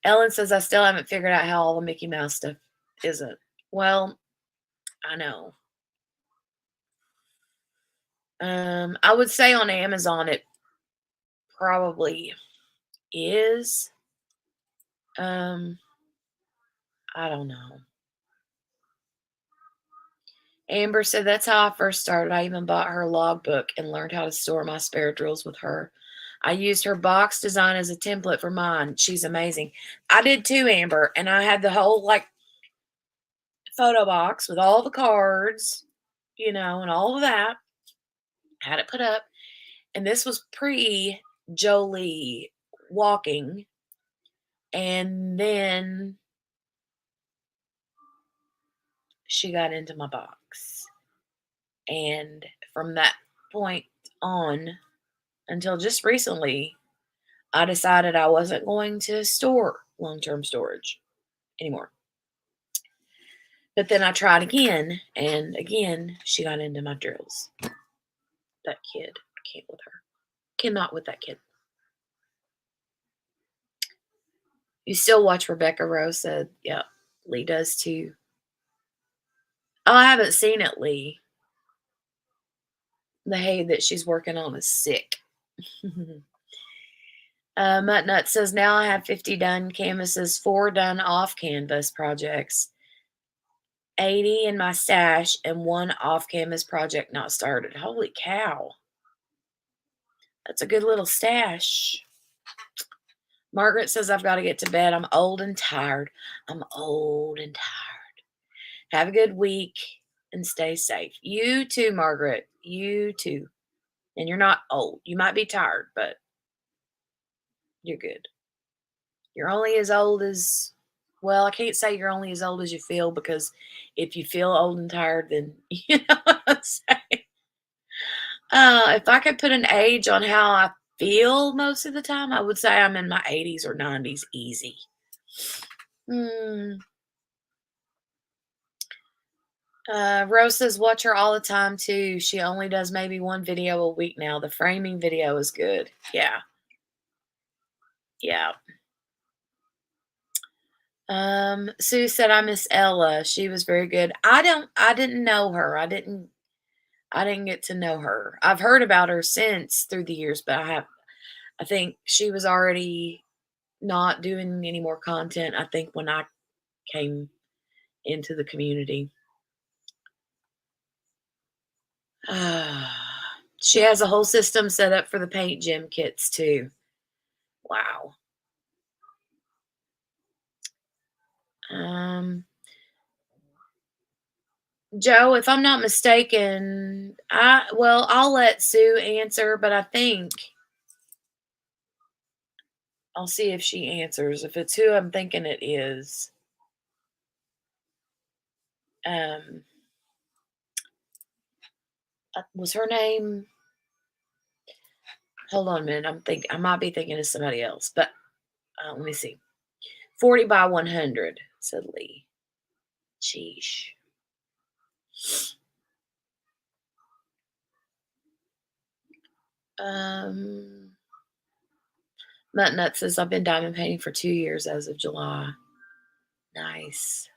Ellen says, I still haven't figured out how all the Mickey Mouse stuff isn't. Well, I know. I would say on Amazon it probably is. I don't know. Amber said, that's how I first started. I even bought her logbook and learned how to store my spare drills with her. I used her box design as a template for mine. She's amazing. I did too, Amber. And I had the whole like photo box with all the cards, and all of that. Had it put up. And this was pre Jolie walking. And then she got into my box. And from that point on, until just recently, I decided I wasn't going to store long-term storage anymore. But then I tried again, and again, she got into my drills. That kid. I can't with her. Cannot with that kid. You still watch Rebecca Rose said, yep, Lee does too. Oh, I haven't seen it, Lee. The hay that she's working on is sick. Muttnut says, now I have 50 done canvases, 4 done off canvas projects, 80 in my stash, and 1 off canvas project not started. Holy cow. That's a good little stash. Margaret says, I've got to get to bed. I'm old and tired. I'm old and tired. Have a good week and stay safe. You too, Margaret. You too. And you're not old. You might be tired, but you're good. You're only as old as, well, I can't say you're only as old as you feel, because if you feel old and tired, then you know what I'm saying. If I could put an age on how I feel most of the time, I would say I'm in my 80s or 90s easy. Rose says, watch her all the time too. She only does maybe 1 video a week now. The framing video is good. Yeah. Yeah. Sue said, I miss Ella. She was very good. I didn't know her. I didn't get to know her. I've heard about her since through the years, but I think she was already not doing any more content, I think, when I came into the community. She has a whole system set up for the paint gym kits too. Wow. Joe, if I'm not mistaken, I'll let Sue answer, but I think I'll see if she answers. If it's who I'm thinking it is. Was her name? Hold on a minute. I might be thinking of somebody else, but let me see. 40 by 100, said Lee. Sheesh. Muttnut says, I've been diamond painting for 2 years as of July. Nice.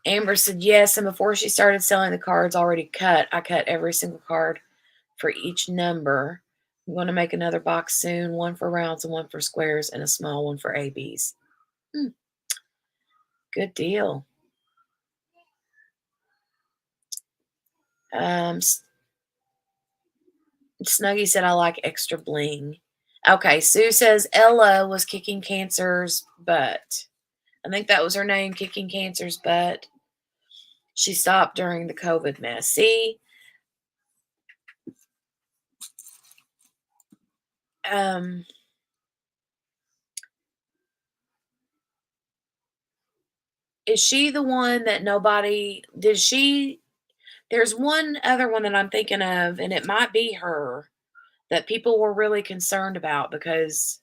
Amber said yes, and before she started selling the cards already cut, I cut every single card for each number. I'm going to make another box soon, 1 for rounds and 1 for squares, and a small one for ABs. Good deal. Snuggie said, I like extra bling. Okay, Sue says Ella was kicking cancer's butt. I think that was her name, kicking cancer's butt. She stopped during the COVID mess. See? Is she the one that there's one other one that I'm thinking of, and it might be her, that people were really concerned about because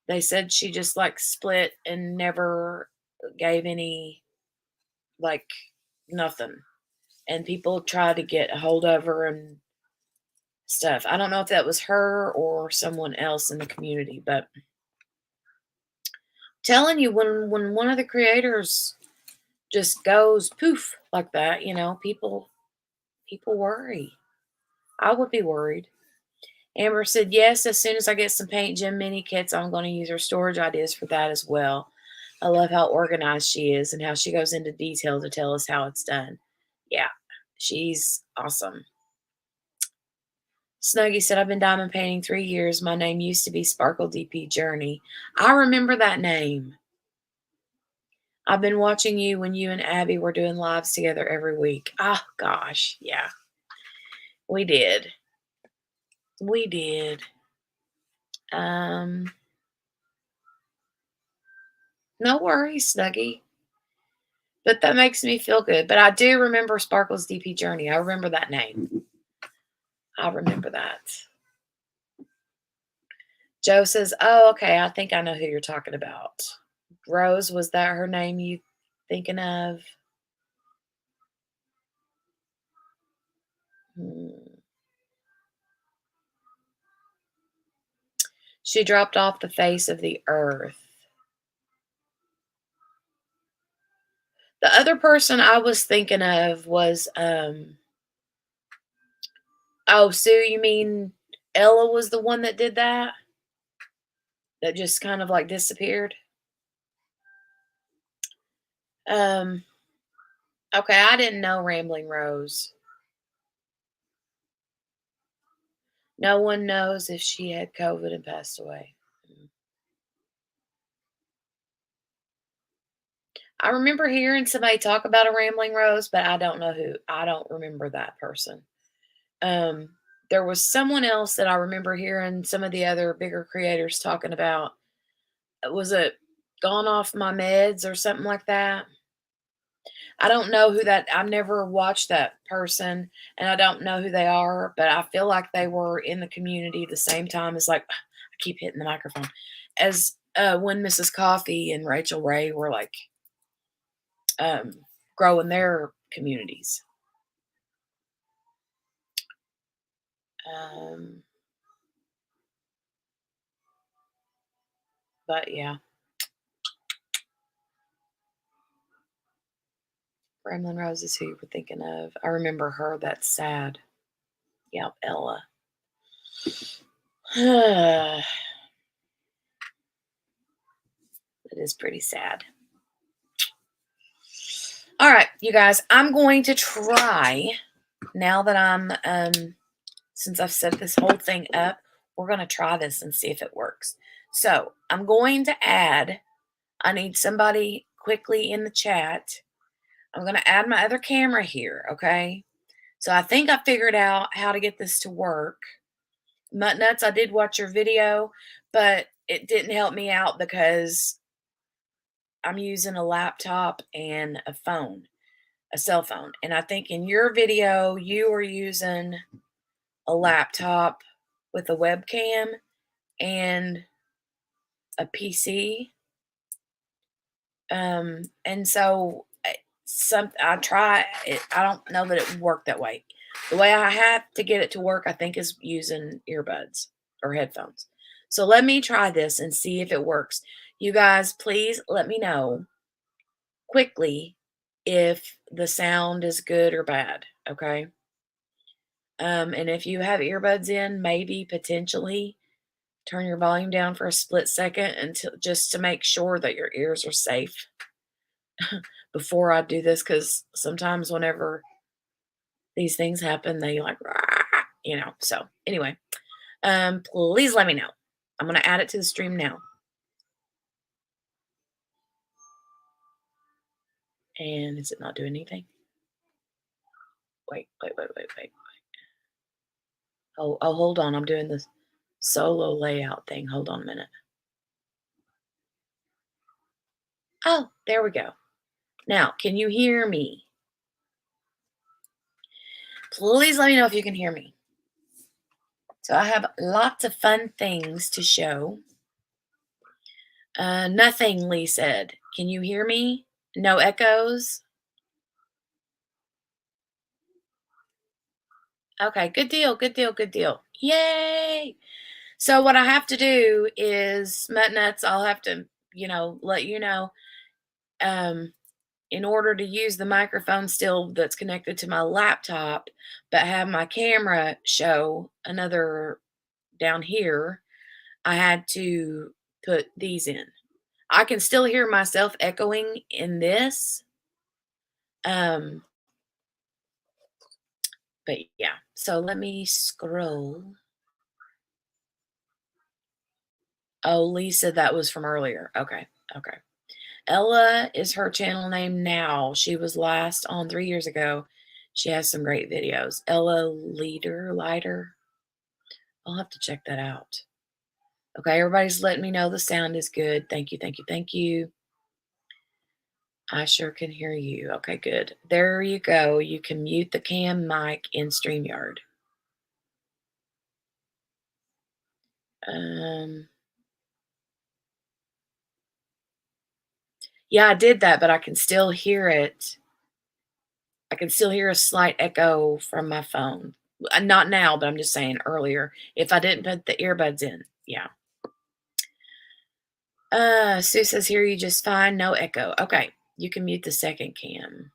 they said she just like split and never gave any, like, nothing. And people tried to get a hold of her and stuff. I don't know if that was her or someone else in the community, but I'm telling you, when one of the creators just goes poof like that, people worry. I would be worried. Amber said, yes, as soon as I get some paint gym mini kits, I'm going to use her storage ideas for that as well. I love how organized she is and how she goes into detail to tell us how it's done. Yeah, she's awesome. Snuggie said, I've been diamond painting 3 years. My name used to be Sparkle DP Journey. I remember that name. I've been watching you when you and Abby were doing lives together every week. Oh, gosh. Yeah. We did. We did. No worries, Snuggie. But that makes me feel good. But I do remember Sparkle's DP Journey. I remember that name. I remember that. Joe says, oh, okay, I think I know who you're talking about. Rose, was that her name you thinking of? Hmm. She dropped off the face of the earth. The other person I was thinking of was oh, Sue, you mean Ella was the one that did that? That just kind of like disappeared? Um okay, I didn't know Rambling Rose. No one knows if she had COVID and passed away. I remember hearing somebody talk about a Rambling Rose, but I don't know who. I don't remember that person. Um, there was someone else that I remember hearing some of the other bigger creators talking about. Was it Gone Off My Meds or something like that? I don't know who that. I've never watched that person, and I don't know who they are. But I feel like they were in the community the same time as like I keep hitting the microphone as when Mrs. Coffee and Rachel Ray were like um, growing their communities. Um, but yeah, Ramlin Rose is who you were thinking of. I remember her. That's sad. Yep, Ella. It is pretty sad. All right, you guys, I'm going to try now that since I've set this whole thing up, we're going to try this and see if it works. So I'm going to I need somebody quickly in the chat. I'm going to add my other camera here, okay? So I think I figured out how to get this to work. Mutt Nuts, I did watch your video, but it didn't help me out because I'm using a laptop and a phone, a cell phone. And I think in your video, you were using a laptop with a webcam and a PC. And so I try it. I don't know that it would work that way. The way I have to get it to work, I think, is using earbuds or headphones. So let me try this and see if it works. You guys, please let me know quickly if the sound is good or bad. Okay. And if you have earbuds in, maybe potentially turn your volume down for a split second until just to make sure that your ears are safe before I do this. Because sometimes whenever these things happen, they like, so anyway, please let me know. I'm going to add it to the stream now. And is it not doing anything? Wait. Oh, hold on. I'm doing this solo layout thing. Hold on a minute. Oh, there we go. Now, can you hear me? Please let me know if you can hear me. So I have lots of fun things to show. Nothing, Lee said. Can you hear me? No echoes? Okay, good deal. Yay! So what I have to do is, Mutt Nuts, I'll have to, let you know, in order to use the microphone still that's connected to my laptop, but have my camera show another down here, I had to put these in. I can still hear myself echoing in this. But yeah, so let me scroll. Oh, Lisa, that was from earlier. Okay. Ella is her channel name now. She was last on 3 years ago. She has some great videos. Ella Lighter. I'll have to check that out. Okay, everybody's letting me know the sound is good. Thank you. I sure can hear you. Okay, good. There you go. You can mute the cam mic in StreamYard. Um, Yeah, I did that, but I can still hear it. I can still hear a slight echo from my phone. Not now, but I'm just saying earlier. If I didn't put the earbuds in, yeah. Sue says, hear you just fine, no echo. Okay, you can mute the second cam.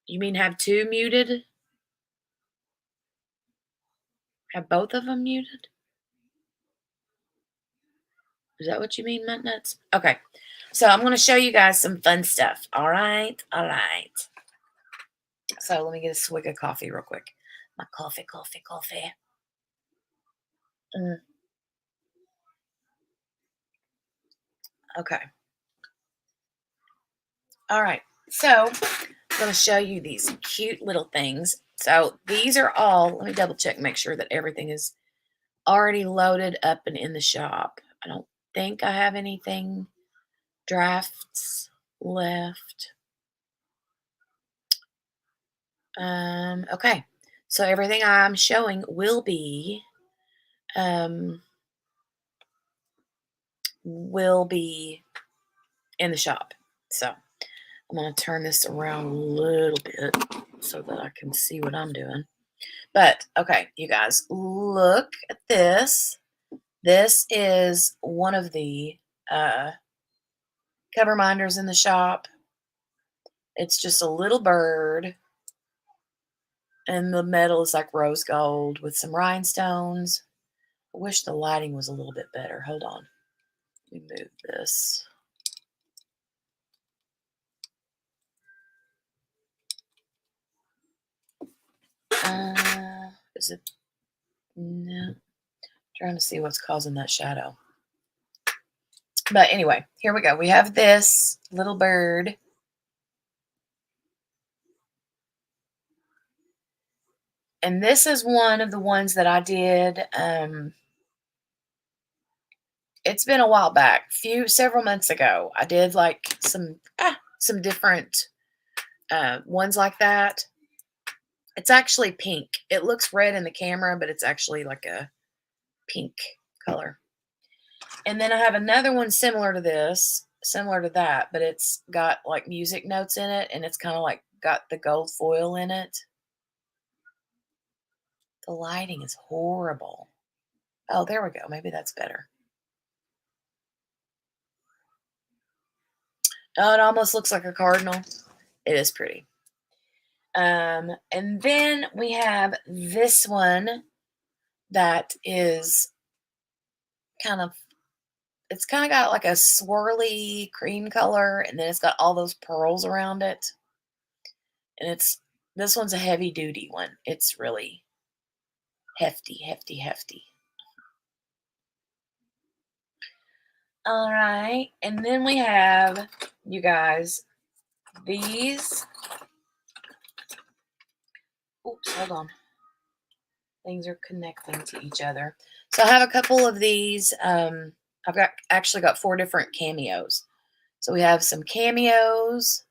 You mean have two muted? Have both of them muted? Is that what you mean, Mutt Nuts? Okay, so I'm going to show you guys some fun stuff. All right, all right. So let me get a swig of coffee real quick. My coffee. Mm, okay. All right. So I'm going to show you these cute little things. So these are all, let me double check, make sure that everything is already loaded up and in the shop. I don't think I have anything drafts left. Okay. So everything I'm showing um, will be in the shop. So I'm going to turn this around a little bit so that I can see what I'm doing. But okay, you guys, look at this. This is one of the cover minders in the shop. It's just a little bird, and the metal is like rose gold with some rhinestones. I wish the lighting was a little bit better. Hold on. Let me move this. Is it? No. Trying to see what's causing that shadow. But anyway, here we go. We have this little bird. And this is one of the ones that I did. It's been a while back, several months ago. I did like some different ones like that. It's actually pink. It looks red in the camera, but it's actually like a pink color. And then I have another one similar to this, similar to that, but it's got like music notes in it, and it's kind of like got the gold foil in it. The lighting is horrible. Oh, there we go. Maybe that's better. Oh, it almost looks like a cardinal. It is pretty. And then we have this one that is it's kind of got like a swirly cream color, and then it's got all those pearls around it. And this one's a heavy duty one. It's really hefty. All right. And then we have, you guys, these. Oops, hold on. Things are connecting to each other. So I have a couple of these. I've actually got 4 different cameos. So we have some cameos.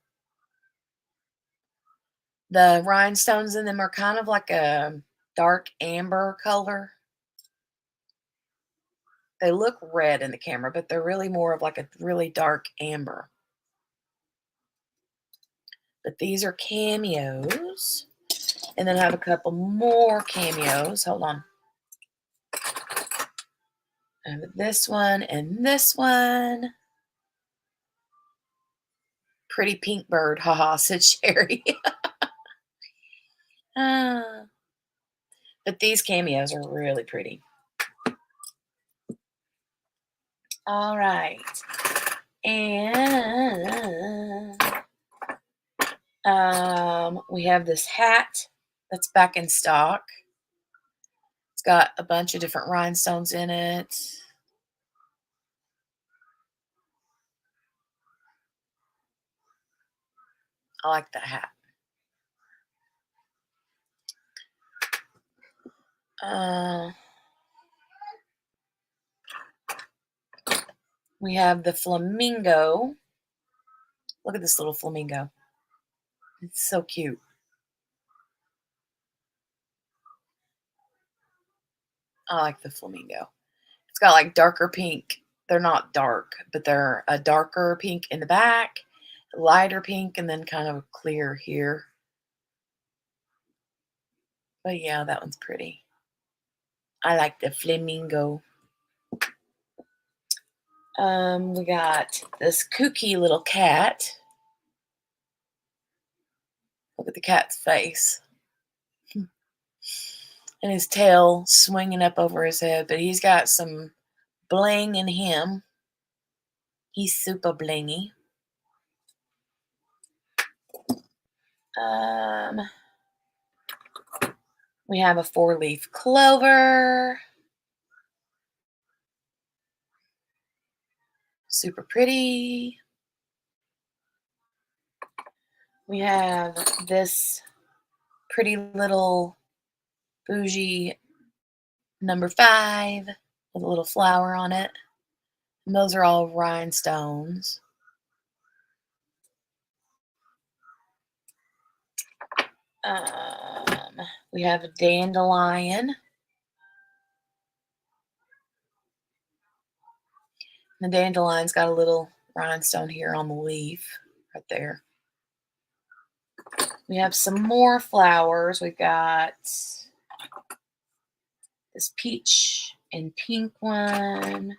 The rhinestones in them are kind of like a dark amber color. They look red in the camera, but they're really more of like a really dark amber. But these are cameos. And then I have a couple more cameos. Hold on. I have this one and this one. Pretty pink bird. Haha, said Sherry. But these cameos are really pretty. All right. And we have this hat that's back in stock. It's got a bunch of different rhinestones in it. I like that hat. We have the flamingo. Look at this little flamingo. It's so cute. I like the flamingo. It's got like darker pink They're not dark, but they're a darker pink in the back, lighter pink, and then kind of clear here. But yeah, that one's pretty. I like the flamingo. We got this kooky little cat. Look at the cat's face. And his tail swinging up over his head, but he's got some bling in him. He's super blingy. We have a 4-leaf clover. Super pretty. We have this pretty little bougie number 5 with a little flower on it. And those are all rhinestones. We have a dandelion. The dandelion's got a little rhinestone here on the leaf right there. We have some more flowers. We've got this peach and pink one.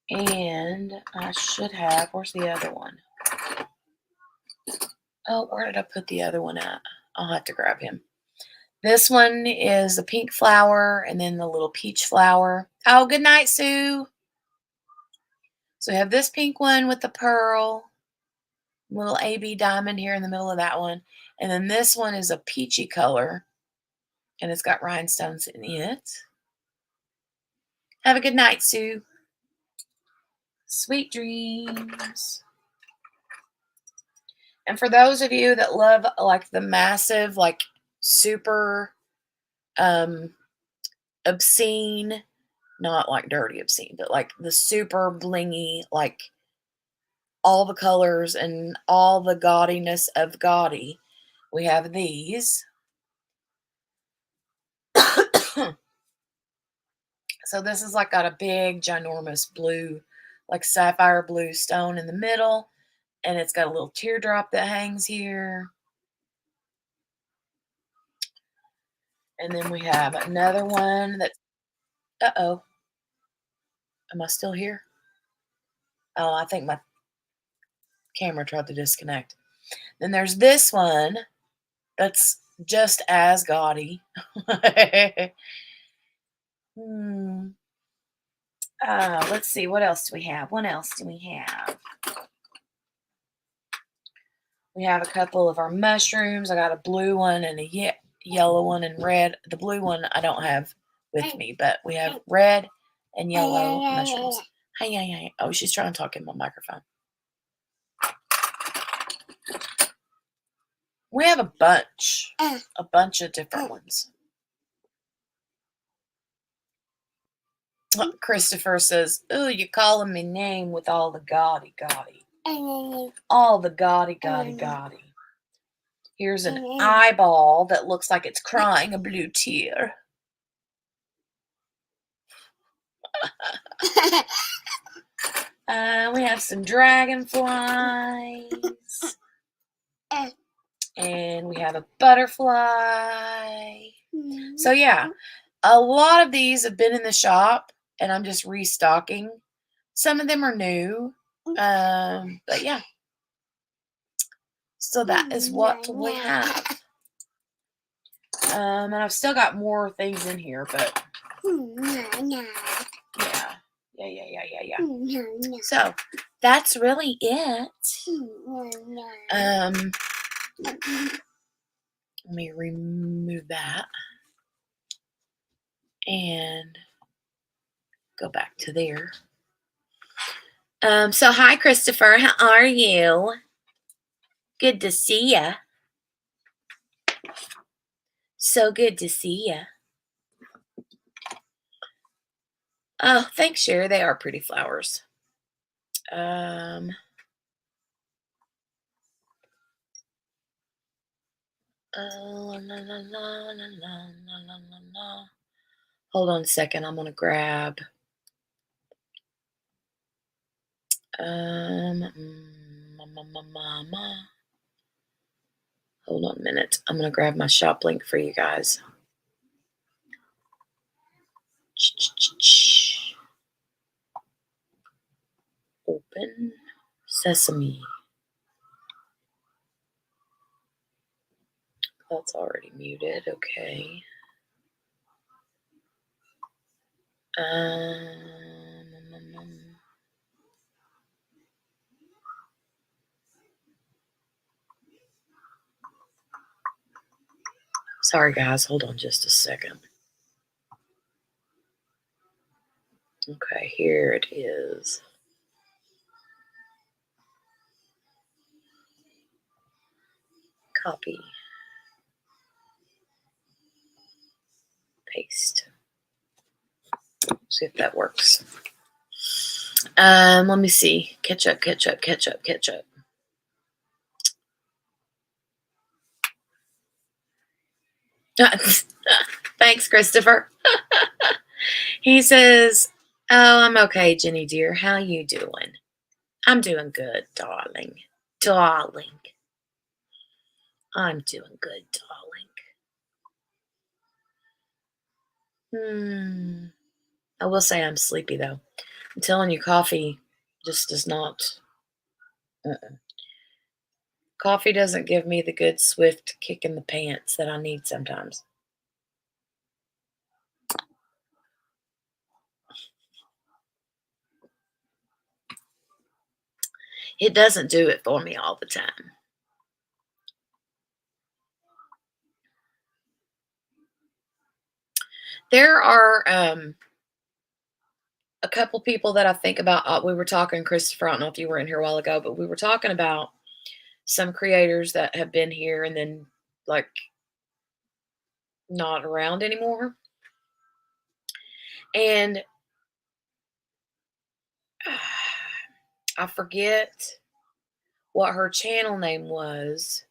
And I should have, where's the other one? Oh, where did I put the other one at? I'll have to grab him. This one is the pink flower and then the little peach flower. Oh, good night, Sue. So we have this pink one with the pearl, little AB diamond here in the middle of that one. And then this one is a peachy color and it's got rhinestones in it. Have a good night, Sue. Sweet dreams. And for those of you that love like the massive, like super obscene, not like dirty obscene, but like the super blingy, like all the colors and all the gaudiness of gaudy, we have these. So this is like got a big ginormous blue, like sapphire blue stone in the middle, and it's got a little teardrop that hangs here. And then we have another one that's, uh-oh, am I still here? Oh, I think my camera tried to disconnect. Then there's this one that's just as gaudy. Let's see, what else do we have? What else do we have? We have a couple of our mushrooms. I got a blue one and a yellow one and red. The blue one I don't have with me, but we have red and yellow mushrooms. Hey. Oh, she's trying to talk in my microphone. We have a bunch of different ones. Christopher says, "Oh, you're calling me name with all the gaudy. All the gaudy. Here's an eyeball that looks like it's crying a blue tear." We have some dragonflies. And we have a butterfly. So yeah, a lot of these have been in the shop and I'm just restocking. Some of them are new. But yeah. So that is what we have. And I've still got more things in here, but yeah. So that's really it. Let me remove that and go back to there. So hi, Christopher. How are you? Good to see ya. So good to see ya. Oh, thanks, Sherry. They are pretty flowers. Hold on a second. I'm going to grab Mama. Hold on a minute. I'm going to grab my shop link for you guys. Open Sesame. That's already muted. Okay. Sorry, guys. Hold on just a second. Okay, here it is. Copy. Paste. See if that works. Let me see. Catch up. Thanks, Christopher. He says, "Oh, I'm okay, Jenny dear. How you doing?" "I'm doing good, darling. Darling. I'm doing good, darling." I will say I'm sleepy, though. I'm telling you, coffee just does not. Coffee doesn't give me the good, swift kick in the pants that I need sometimes. It doesn't do it for me all the time. There are a couple people that I think about. We were talking, Christopher, I don't know if you were in here a while ago, but we were talking about some creators that have been here and then, like, not around anymore. And I forget what her channel name was.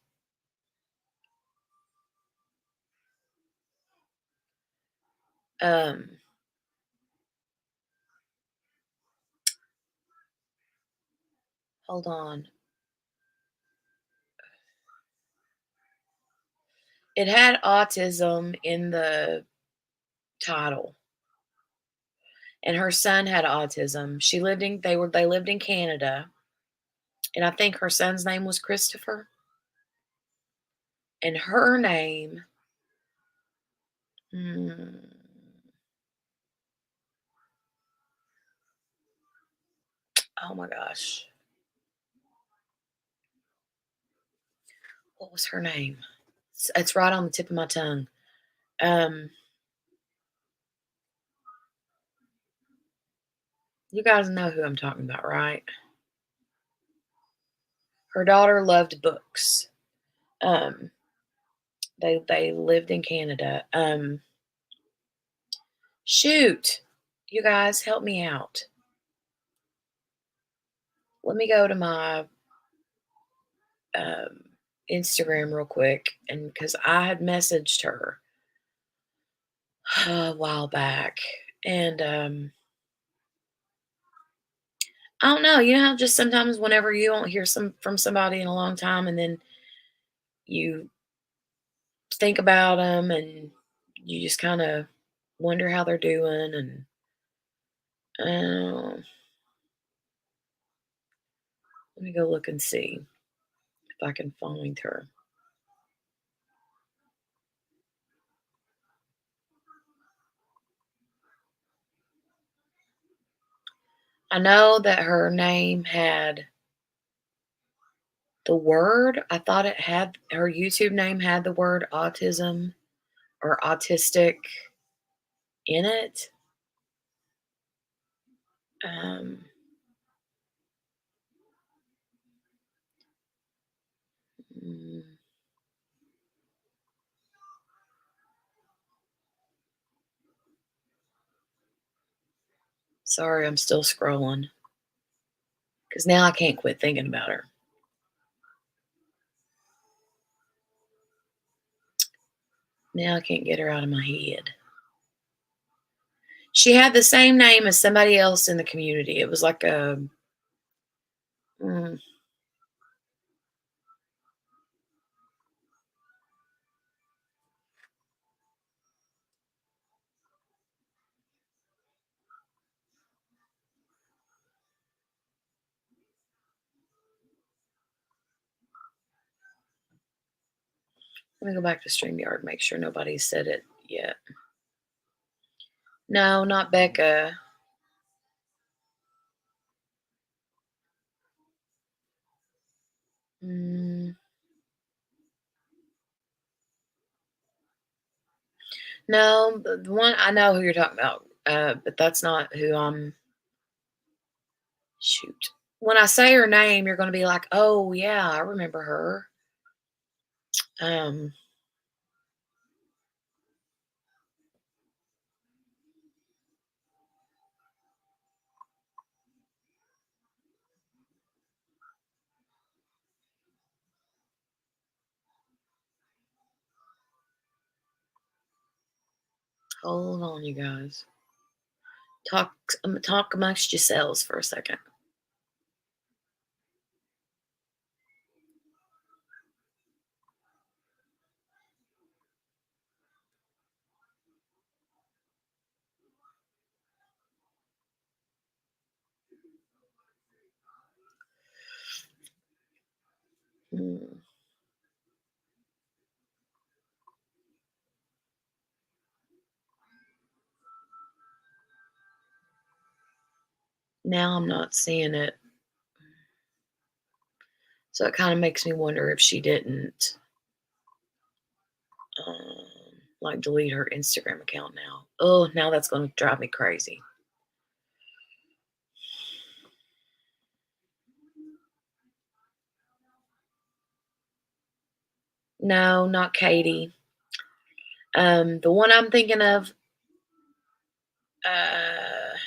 Hold on. It had autism in the title. And her son had autism. They lived in Canada. And I think her son's name was Christopher. And her name, oh my gosh. What was her name? It's right on the tip of my tongue. You guys know who I'm talking about, right? Her daughter loved books. They lived in Canada. Shoot, you guys, help me out. Let me go to my Instagram real quick, and because I had messaged her a while back, and I don't know. You know how just sometimes whenever you don't hear from somebody in a long time, and then you think about them, and you just kind of wonder how they're doing, and let me go look and see if I can find her. I know that her name had the word. I thought it had her YouTube name had the word autism or autistic in it. Mm, Sorry, I'm still scrolling because now I can't quit thinking about her. Now I can't get her out of my head. She had the same name as somebody else in the community. It was like a Mm. Let me go back to StreamYard, make sure nobody said it yet. No, not Becca. Mm, no, the one I know who you're talking about, but that's not who I'm. Shoot. When I say her name, you're going to be like, "Oh yeah, I remember her." Um, hold on, you guys. Talk, talk amongst yourselves for a second. Hmm. Now I'm not seeing it, so it kind of makes me wonder if she didn't, like, delete her Instagram account now. Oh, now that's going to drive me crazy. No, not Katie. The one I'm thinking of, uh,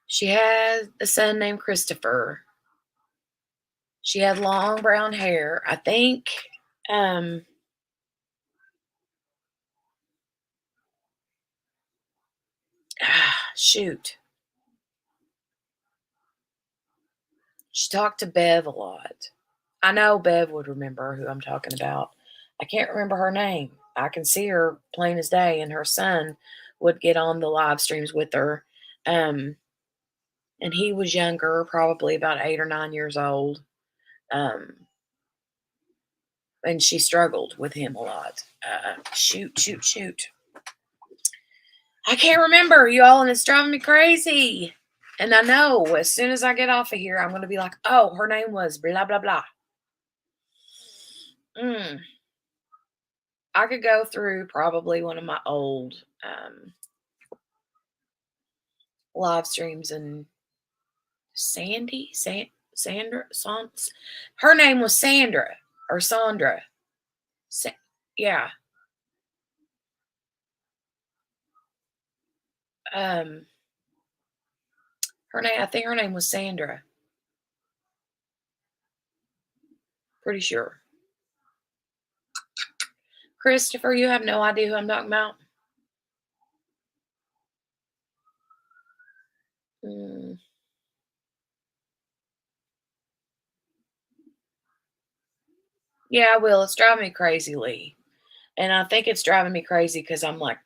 she has a son named Christopher. She had long brown hair. I think, um, shoot. She talked to Bev a lot. I know Bev would remember who I'm talking about. I can't remember her name. I can see her plain as day, and her son would get on the live streams with her. Um, and he was younger, probably about 8 or 9 years old. Um, and she struggled with him a lot. Shoot. I can't remember, y'all, and it's driving me crazy. And I know as soon as I get off of here, I'm going to be like, oh, her name was blah, blah, blah. Mm. I could go through probably one of my old live streams and Sandra, her name was Sandra or Sandra. Sa- yeah. Um, I think her name was Sandra. Pretty sure. Christopher, you have no idea who I'm talking about? Mm, yeah, I will. It's driving me crazy, Lee. And I think it's driving me crazy because I'm like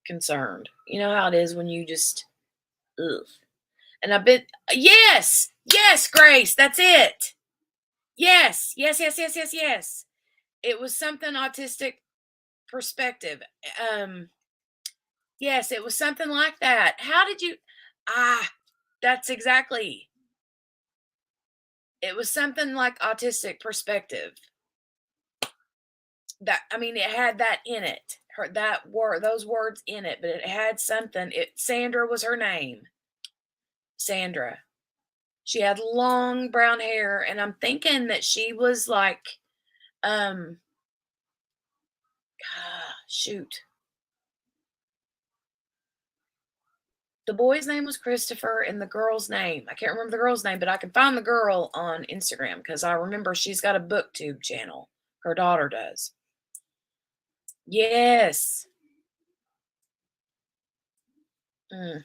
concerned. You know how it is when you just, ugh. And I've been, yes, Grace, that's it. Yes. It was something autistic perspective. Um, yes, it was something like that. How did you, ah, that's exactly, it was something like autistic perspective. That, I mean, it had that in it. That word, those words in it, but it had something. Sandra was her name. Sandra. She had long brown hair, and I'm thinking that she was like, um, shoot. The boy's name was Christopher, and the girl's name, I can't remember the girl's name, but I can find the girl on Instagram because I remember she's got a booktube channel. Her daughter does. Yes. Mm.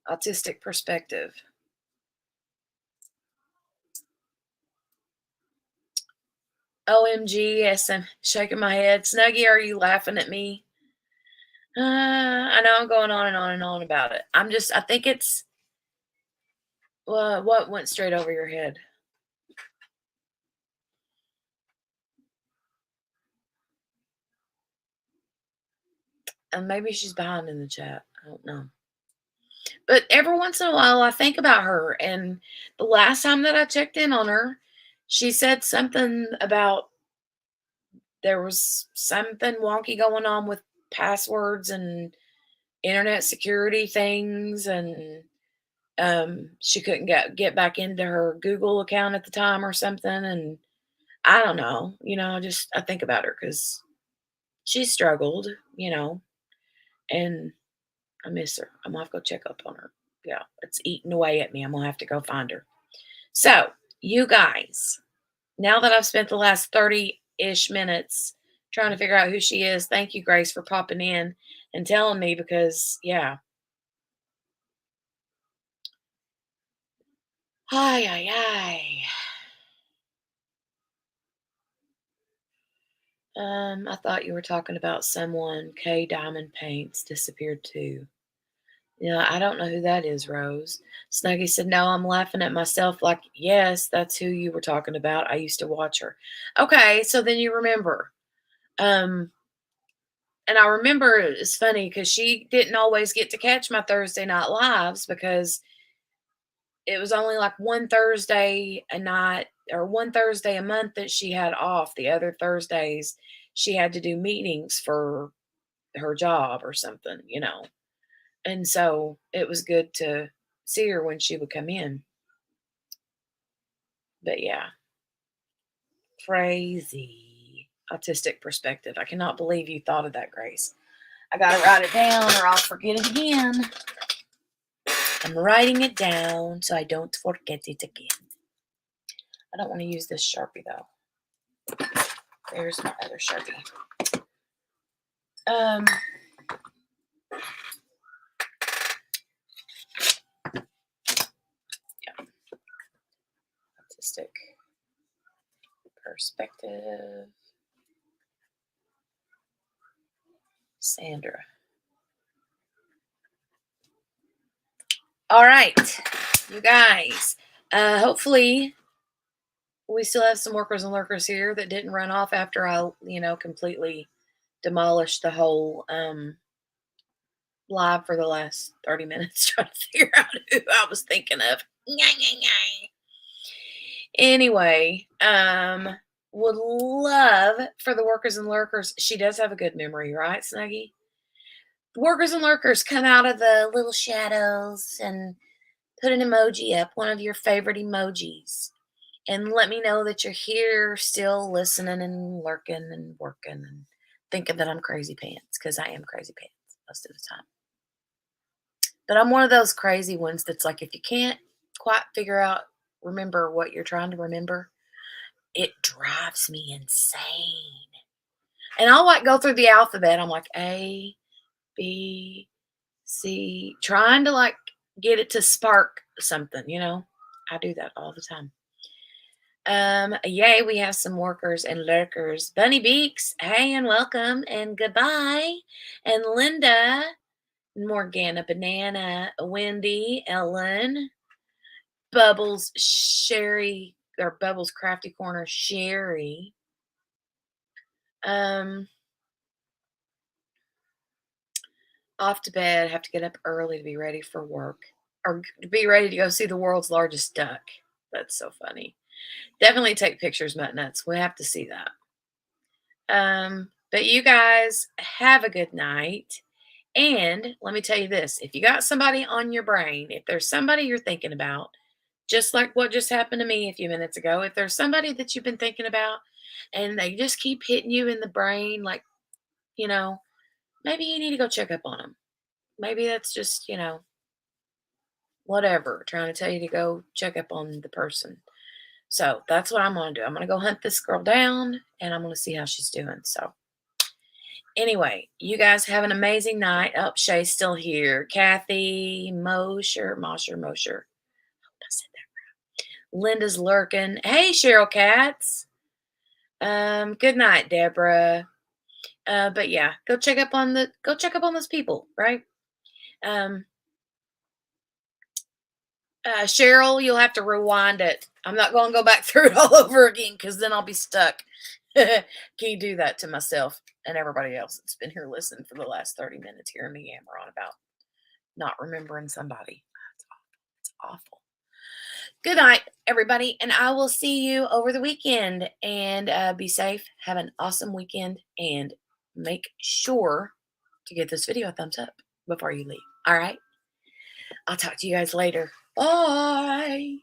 Autistic perspective. OMG, yes, I'm shaking my head. Snuggie, are you laughing at me? I know I'm going on and on and on about it. I think it's, what went straight over your head? And maybe she's behind in the chat. I don't know. But every once in a while, I think about her. And the last time that I checked in on her, she said something about there was something wonky going on with passwords and internet security things, and she couldn't get back into her Google account at the time or something. And I don't know, just I think about her because she struggled, and I miss her. I'm gonna have to go check up on her. Yeah, it's eating away at me. I'm gonna have to go find her. So, you guys, now that I've spent the last 30-ish minutes trying to figure out who she is, thank you, Grace, for popping in and telling me because, yeah. Ay, ay, ay. I thought you were talking about someone. K Diamond Paints disappeared too. Yeah, I don't know who that is, Rose. Snuggie said, no, I'm laughing at myself like, yes, that's who you were talking about. I used to watch her. Okay, so then you remember. Um, and I remember it's funny because she didn't always get to catch my Thursday night lives because it was only like one Thursday a night or one Thursday a month that she had off. The other Thursdays, she had to do meetings for her job or something. And so it was good to see her when she would come in. But yeah, crazy autistic perspective. I cannot believe you thought of that, Grace. I got to write it down or I'll forget it again. I'm writing it down so I don't forget it again. I don't want to use this Sharpie though. There's my other Sharpie. Yeah. Autistic perspective. Sandra. All right, you guys. Hopefully we still have some workers and lurkers here that didn't run off after I, completely demolished the whole live for the last 30 minutes trying to figure out who I was thinking of. Anyway, would love for the workers and lurkers. She does have a good memory, right, Snuggie? The workers and lurkers, come out of the little shadows and put an emoji up, one of your favorite emojis, and let me know that you're here still listening and lurking and working and thinking that I'm crazy pants, because I am crazy pants most of the time. But I'm one of those crazy ones that's like, if you can't quite remember what you're trying to remember, it drives me insane. And I'll like go through the alphabet. I'm like A, B, C, trying to like get it to spark something, I do that all the time. Yay, we have some workers and lurkers. Bunny Beaks, hey and welcome and goodbye. And Linda, Morgana Banana, Wendy, Ellen, Bubbles, Sherry, or Bubbles Crafty Corner, Sherry. Off to bed, have to get up early to be ready for work. Or to be ready to go see the world's largest duck. That's so funny. Definitely take pictures, Mutt Nuts. We'll have to see that. But you guys have a good night. And let me tell you this, if you got somebody on your brain, if there's somebody you're thinking about, just like what just happened to me a few minutes ago, if there's somebody that you've been thinking about and they just keep hitting you in the brain, like, maybe you need to go check up on them. Maybe that's just, whatever, trying to tell you to go check up on the person. So that's what I'm going to do. I'm going to go hunt this girl down and I'm going to see how she's doing. So Anyway, you guys have an amazing night. Oh, Shay's still here. Kathy, Mosher. I said that. Linda's lurking. Hey, Cheryl Katz. Good night, Deborah. But yeah, go check up on those people, right? Um, Cheryl, you'll have to rewind it. I'm not going to go back through it all over again because then I'll be stuck. Can you do that to myself and everybody else that's been here listening for the last 30 minutes hearing me yammer on about not remembering somebody? It's awful. It's awful. Good night, everybody, and I will see you over the weekend. And be safe. Have an awesome weekend, and make sure to give this video a thumbs up before you leave. All right? I'll talk to you guys later. Bye.